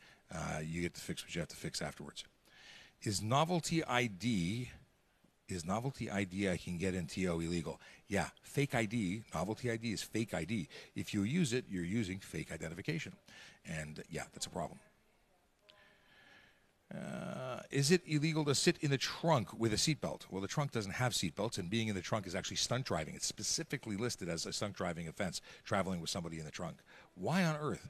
A: You get to fix what you have to fix afterwards. Is novelty ID I can get in TO illegal? Yeah, fake ID, novelty ID is fake ID. If you use it, you're using fake identification. And, yeah, that's a problem. Is it illegal to sit in the trunk with a seatbelt? Well, the trunk doesn't have seatbelts, and being in the trunk is actually stunt driving. It's specifically listed as a stunt driving offense, traveling with somebody in the trunk. Why on earth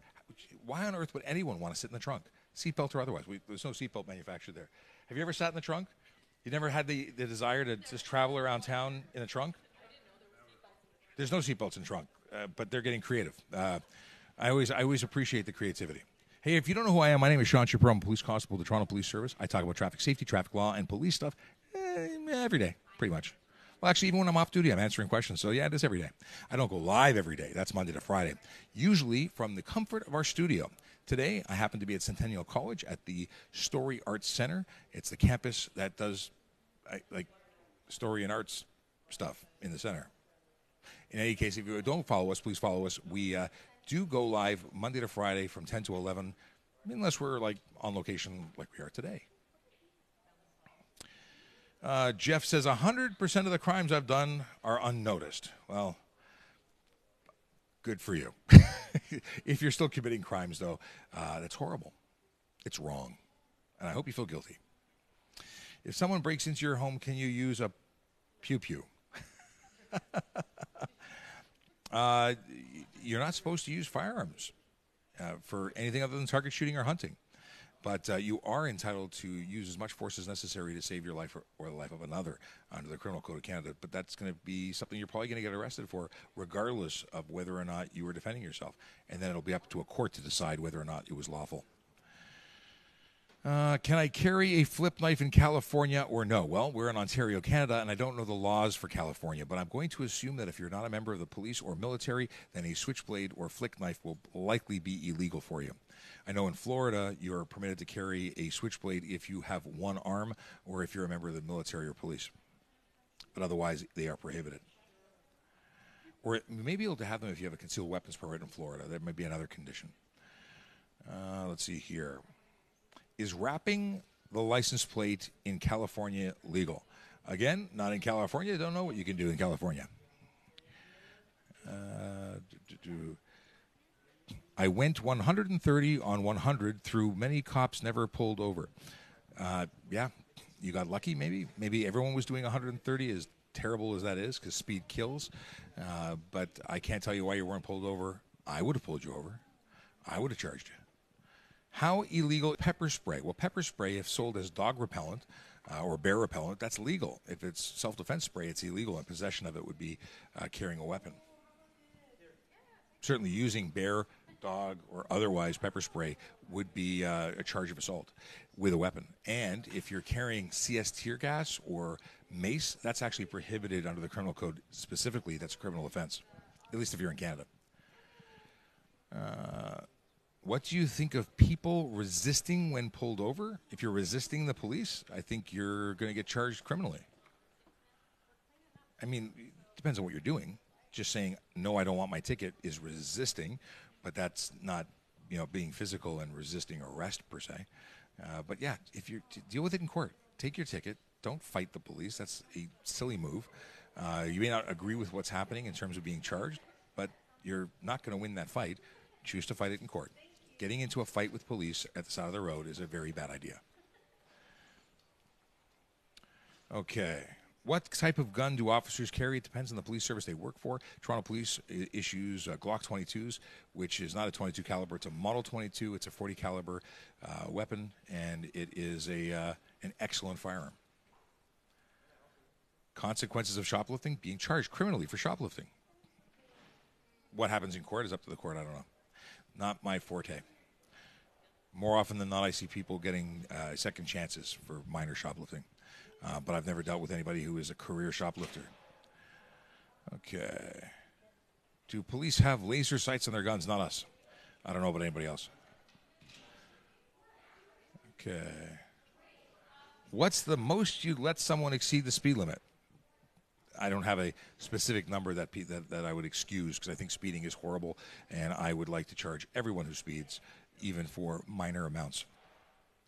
A: would anyone want to sit in the trunk? Seatbelt or otherwise. There's no seatbelt manufactured there. Have you ever sat in the trunk? You never had the desire to just travel around town in a trunk? There's no seatbelts in the trunk, but they're getting creative. I always appreciate the creativity. Hey, if you don't know who I am, my name is Sean Shapiro. I'm a police constable with the Toronto Police Service. I talk about traffic safety, traffic law, and police stuff every day, pretty much. Well, actually, even when I'm off duty, I'm answering questions. So, yeah, it is every day. I don't go live every day. That's Monday to Friday. Usually from the comfort of our studio. Today, I happen to be at Centennial College at the Story Arts Center. It's the campus that does like story and arts stuff in the center. In any case, if you don't follow us, please follow us. We do go live Monday to Friday from 10 to 11, unless we're like on location like we are today. Jeff says 100% of the crimes I've done are unnoticed. Well, good for you. If you're still committing crimes, though, that's horrible. It's wrong. And I hope you feel guilty. If someone breaks into your home, can you use a pew-pew? You're not supposed to use firearms for anything other than target shooting or hunting. But you are entitled to use as much force as necessary to save your life or the life of another under the Criminal Code of Canada. But that's going to be something you're probably going to get arrested for, regardless of whether or not you were defending yourself. And then it'll be up to a court to decide whether or not it was lawful. Can I carry a flip knife in California or no? Well, we're in Ontario, Canada, and I don't know the laws for California, but I'm going to assume that if you're not a member of the police or military, then a switchblade or flick knife will likely be illegal for you. I know in Florida, you're permitted to carry a switchblade if you have one arm or if you're a member of the military or police. But otherwise, they are prohibited. Or you may be able to have them if you have a concealed weapons permit in Florida. That might be another condition. Let's see here. Is wrapping the license plate in California legal? Again, not in California. Don't know what you can do in California. I went 130 on 100 through many cops never pulled over. Yeah, you got lucky maybe. Maybe everyone was doing 130, as terrible as that is, because speed kills. But I can't tell you why you weren't pulled over. I would have pulled you over. I would have charged you. How illegal pepper spray? Well, pepper spray, if sold as dog repellent or bear repellent, that's legal. If it's self-defense spray, it's illegal, and possession of it would be carrying a weapon. Certainly using bear, dog, or otherwise pepper spray would be a charge of assault with a weapon. And if you're carrying CS tear gas or mace, that's actually prohibited under the criminal code specifically. That's a criminal offense, at least if you're in Canada. What do you think of people resisting when pulled over? If you're resisting the police, I think you're going to get charged criminally. I mean, it depends on what you're doing. Just saying, no, I don't want my ticket is resisting, but that's not, being physical and resisting arrest per se. But yeah, if you deal with it in court, take your ticket. Don't fight the police. That's a silly move. You may not agree with what's happening in terms of being charged, but you're not going to win that fight. Choose to fight it in court. Getting into a fight with police at the side of the road is a very bad idea. Okay. What type of gun do officers carry? It depends on the police service they work for. Toronto Police issues Glock 22s, which is not a 22 caliber. It's a Model 22. It's a 40 caliber weapon, and it is an excellent firearm. Consequences of shoplifting: being charged criminally for shoplifting. What happens in court is up to the court. I don't know. Not my forte. More often than not, I see people getting second chances for minor shoplifting. But I've never dealt with anybody who is a career shoplifter. Okay. Do police have laser sights on their guns? Not us. I don't know about anybody else. Okay. What's the most you let someone exceed the speed limit? I don't have a specific number that I would excuse, because I think speeding is horrible, and I would like to charge everyone who speeds, even for minor amounts.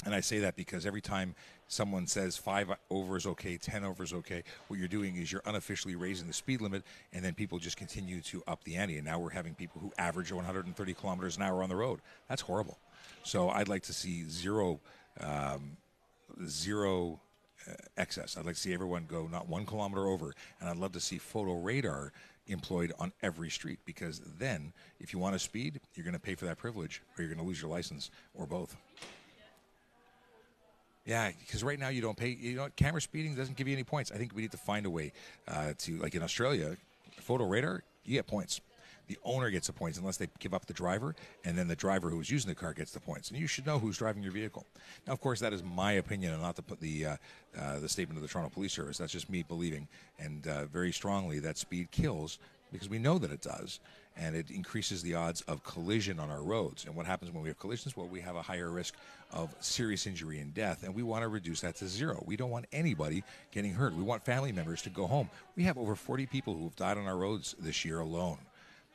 A: And I say that because every time someone says 5 over is okay, 10 over is okay, what you're doing is you're unofficially raising the speed limit, and then people just continue to up the ante. And now we're having people who average 130 kilometers an hour on the road. That's horrible. So I'd like to see zero excess. I'd like to see everyone go not 1 kilometer over, and I'd love to see photo radar employed on every street, because then if you want to speed, you're going to pay for that privilege, or you're going to lose your license, or both. Yeah, because right now you don't pay. Camera speeding doesn't give you any points. I think we need to find a way to, like in Australia, photo radar, you get points. The owner gets the points unless they give up the driver, and then the driver who's using the car gets the points. And you should know who's driving your vehicle. Now, of course, that is my opinion, and not to put the statement of the Toronto Police Service. That's just me believing, and very strongly, that speed kills, because we know that it does, and it increases the odds of collision on our roads. And what happens when we have collisions? Well, we have a higher risk of serious injury and death, and we want to reduce that to zero. We don't want anybody getting hurt. We want family members to go home. We have over 40 people who have died on our roads this year alone.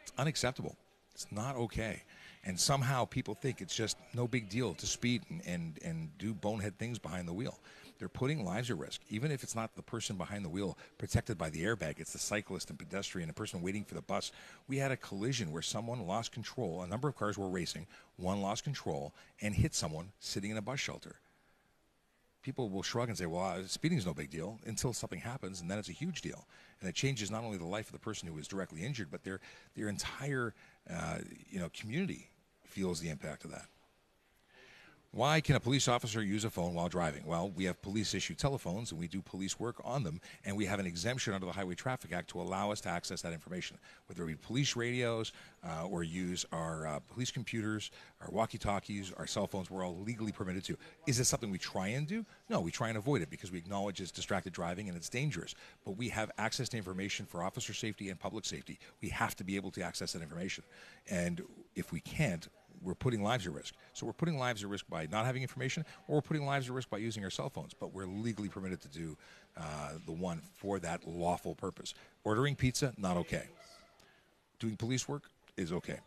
A: It's unacceptable. It's not okay. And somehow people think it's just no big deal to speed and do bonehead things behind the wheel. They're putting lives at risk, even if it's not the person behind the wheel protected by the airbag. It's the cyclist and pedestrian, the person waiting for the bus. We had a collision where someone lost control. A number of cars were racing. One lost control and hit someone sitting in a bus shelter. People will shrug and say, well, speeding is no big deal until something happens, and then it's a huge deal. And it changes not only the life of the person who was directly injured, but their entire community feels the impact of that. Why can a police officer use a phone while driving? Well, we have police-issued telephones, and we do police work on them, and we have an exemption under the Highway Traffic Act to allow us to access that information, whether it be police radios or use our police computers, our walkie-talkies, our cell phones. We're all legally permitted to. Is this something we try and do? No, we try and avoid it because we acknowledge it's distracted driving and it's dangerous. But we have access to information for officer safety and public safety. We have to be able to access that information. And if we can't, we're putting lives at risk. So we're putting lives at risk by not having information, or we're putting lives at risk by using our cell phones. But we're legally permitted to do the one for that lawful purpose. Ordering pizza, not okay. Doing police work is okay.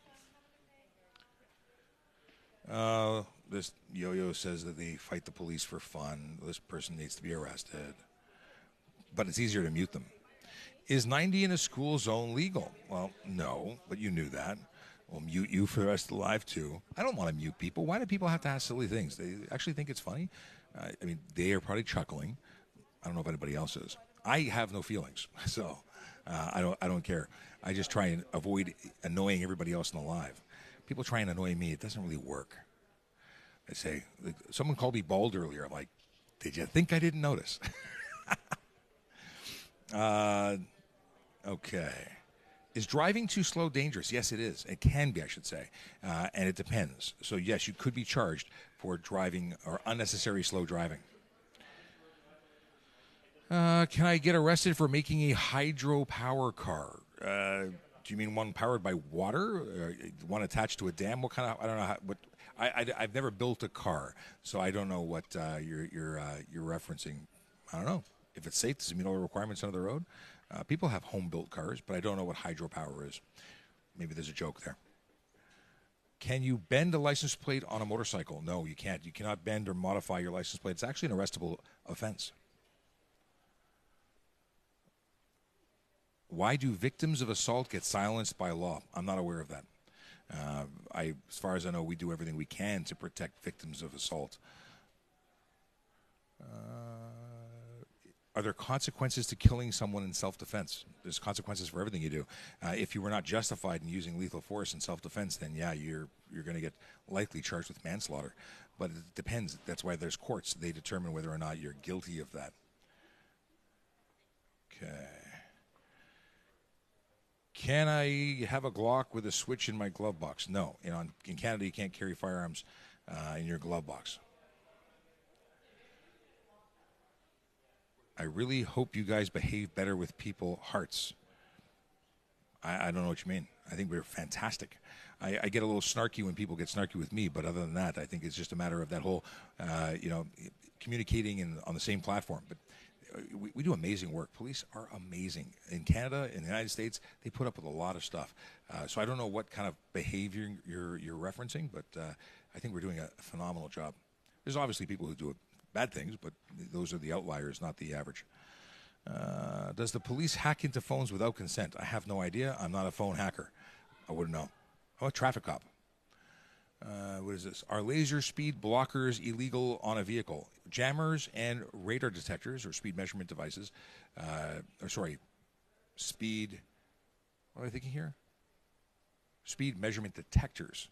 A: This yo-yo says that they fight the police for fun. This person needs to be arrested. But it's easier to mute them. Is 90 in a school zone legal? Well, no, but you knew that. We'll mute you for the rest of the live, too. I don't want to mute people. Why do people have to ask silly things? They actually think it's funny. I mean, they are probably chuckling. I don't know if anybody else is. I have no feelings, so I don't care. I just try and avoid annoying everybody else in the live. People try and annoy me. It doesn't really work. I say, someone called me bald earlier. I'm like, did you think I didn't notice? Okay. Is driving too slow dangerous? Yes, it is. It can be, I should say. And it depends. So, yes, you could be charged for driving or unnecessary slow driving. Can I get arrested for making a hydropower car? Do you mean one powered by water? One attached to a dam? What kind of? I don't know. I've never built a car, so I don't know what you're referencing. I don't know if it's safe. Does it meet all the requirements under the road? People have home-built cars, but I don't know what hydropower is. Maybe there's a joke there. Can you bend a license plate on a motorcycle? No, you can't. You cannot bend or modify your license plate. It's actually an arrestable offense. Why do victims of assault get silenced by law? I'm not aware of that. As far as I know, we do everything we can to protect victims of assault. Are there consequences to killing someone in self-defense? There's consequences for everything you do. If you were not justified in using lethal force in self-defense, then yeah, you're going to get likely charged with manslaughter. But it depends. That's why there's courts. They determine whether or not you're guilty of that. Okay. Can I have a Glock with a switch in my glove box? No. In Canada, you can't carry firearms in your glove box. I really hope you guys behave better with people. Hearts. I don't know what you mean. I think we're fantastic. I get a little snarky when people get snarky with me, but other than that, I think it's just a matter of that whole, communicating on the same platform. But we do amazing work. Police are amazing. In Canada, in the United States, they put up with a lot of stuff. So I don't know what kind of behavior you're referencing, but I think we're doing a phenomenal job. There's obviously people who do it. Bad things, but those are the outliers, not the average. Does the police hack into phones without consent? I have no idea. I'm not a phone hacker. I wouldn't know. I'm a traffic cop. What is this? Are laser speed blockers illegal on a vehicle? Jammers and radar detectors or speed measurement devices. Speed. What am I thinking here? Speed measurement detectors.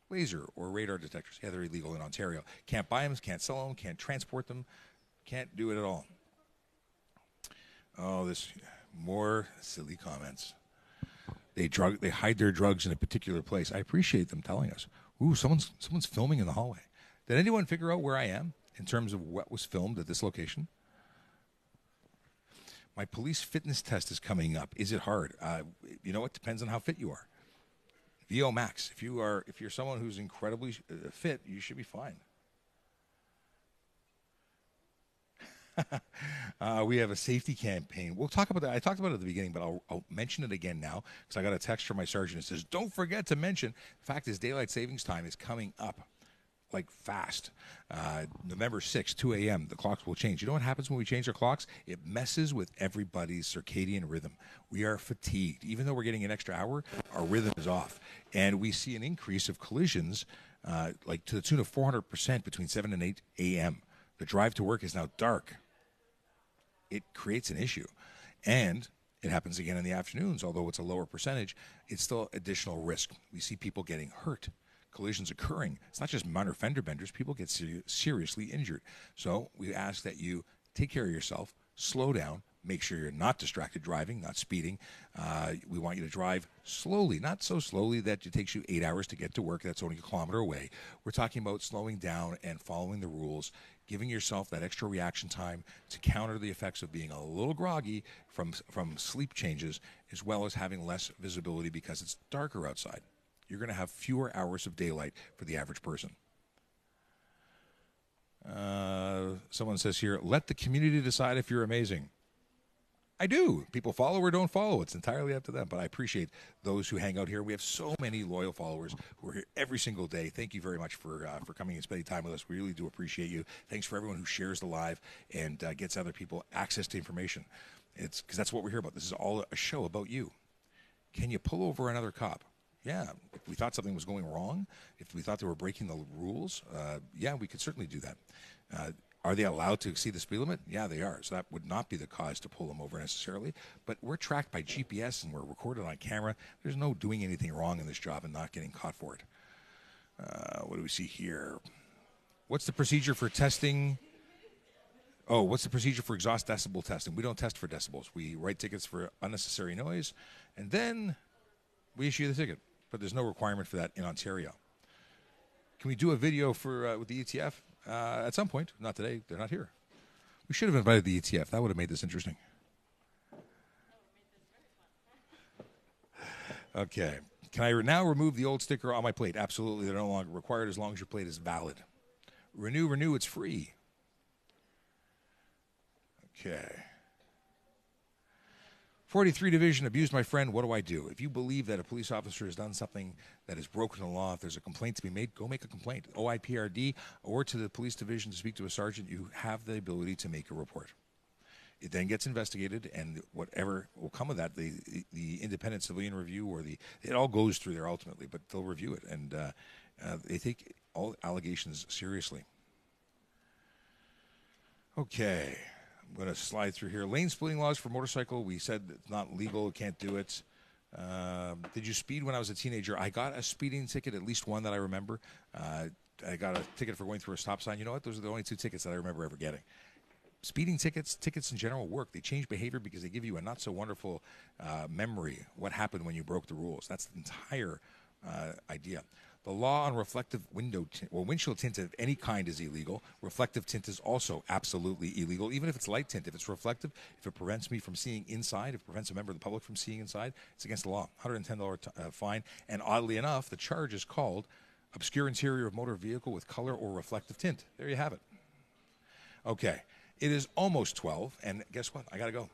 A: Laser or radar detectors. Yeah, they're illegal in Ontario. Can't buy them, can't sell them, can't transport them, can't do it at all. Oh, this more silly comments. They hide their drugs in a particular place. I appreciate them telling us. Ooh, someone's filming in the hallway. Did anyone figure out where I am in terms of what was filmed at this location? My police fitness test is coming up. Is it hard? You know, it depends on how fit you are. VO Max. If you're someone who's incredibly fit, you should be fine. We have a safety campaign. We'll talk about that. I talked about it at the beginning, but I'll mention it again now because I got a text from my sergeant that says, "Don't forget to mention." The fact is, daylight savings time is coming up like fast. November 6th, 2 a.m., the clocks will change. You know what happens when we change our clocks? It messes with everybody's circadian rhythm. We are fatigued. Even though we're getting an extra hour, our rhythm is off. And we see an increase of collisions like to the tune of 400% between 7 and 8 a.m. The drive to work is now dark. It creates an issue. And it happens again in the afternoons, although it's a lower percentage. It's still additional risk. We see people getting hurt, collisions occurring. It's not just minor fender benders. People get seriously injured. So we ask that you take care of yourself, slow down, make sure you're not distracted driving, not speeding. We want you to drive slowly, not so slowly that it takes you 8 hours to get to work. That's only a kilometer away. We're talking about slowing down and following the rules, giving yourself that extra reaction time to counter the effects of being a little groggy from sleep changes, as well as having less visibility because it's darker outside. You're going to have fewer hours of daylight for the average person. Someone says here, let the community decide if you're amazing. I do. People follow or don't follow. It's entirely up to them. But I appreciate those who hang out here. We have so many loyal followers who are here every single day. Thank you very much for coming and spending time with us. We really do appreciate you. Thanks for everyone who shares the live and gets other people access to information. It's because that's what we're here about. This is all a show about you. Can you pull over another cop? Yeah. If we thought something was going wrong, if we thought they were breaking the rules, yeah, we could certainly do that. Are they allowed to exceed the speed limit? Yeah, they are. So that would not be the cause to pull them over necessarily. But we're tracked by GPS and we're recorded on camera. There's no doing anything wrong in this job and not getting caught for it. What do we see here? What's the procedure for testing? Oh, what's the procedure for exhaust decibel testing? We don't test for decibels. We write tickets for unnecessary noise, and then we issue the ticket. But there's no requirement for that in Ontario. Can we do a video for with the ETF? At some point, not today. They're not here. We should have invited the ETF. That would have made this interesting. Okay. Can I now remove the old sticker on my plate? Absolutely. They're no longer required as long as your plate is valid. Renew. It's free. Okay. 43 Division abused my friend. What do I do? If you believe that a police officer has done something that has broken the law, if there's a complaint to be made, go make a complaint. OIPRD or to the police division to speak to a sergeant. You have the ability to make a report. It then gets investigated, and whatever will come of that, the independent civilian review or it all goes through there ultimately, but they'll review it, and they take all allegations seriously. Okay. I'm going to slide through here. Lane splitting laws for motorcycle. We said it's not legal. Can't do it. Did you speed when I was a teenager? I got a speeding ticket, at least one that I remember. I got a ticket for going through a stop sign. You know what? Those are the only two tickets that I remember ever getting. Speeding tickets in general work. They change behavior because they give you a not-so-wonderful memory, what happened when you broke the rules. That's the entire idea. The law on reflective windshield tint of any kind is illegal. Reflective tint is also absolutely illegal, even if it's light tint. If it's reflective, if it prevents me from seeing inside, if it prevents a member of the public from seeing inside, it's against the law. $110 fine. And oddly enough, the charge is called obscure interior of motor vehicle with color or reflective tint. There you have it. Okay. It is almost 12, and guess what? I got to go.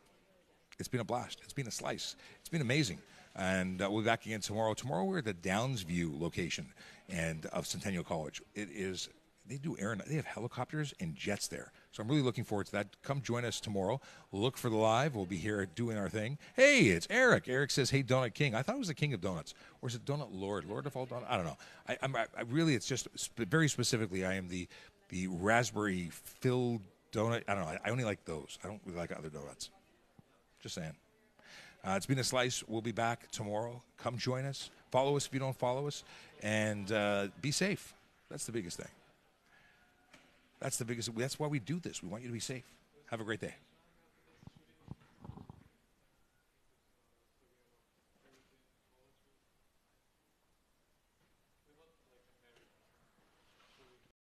A: It's been a blast. It's been a slice. It's been amazing. And we'll be back again tomorrow. Tomorrow we're at the Downsview location of Centennial College. They have helicopters and jets there. So I'm really looking forward to that. Come join us tomorrow. Look for the live. We'll be here doing our thing. Hey, it's Eric. Eric says, hey, Donut King. I thought it was the King of Donuts. Or is it Donut Lord? Lord of all donuts? I don't know. I really, it's just very specifically, I am the raspberry filled donut. I don't know. I only like those. I don't really like other donuts. Just saying. It's been a slice. We'll be back tomorrow. Come join us. Follow us if you don't follow us. And be safe. That's the biggest thing. That's why we do this. We want you to be safe. Have a great day.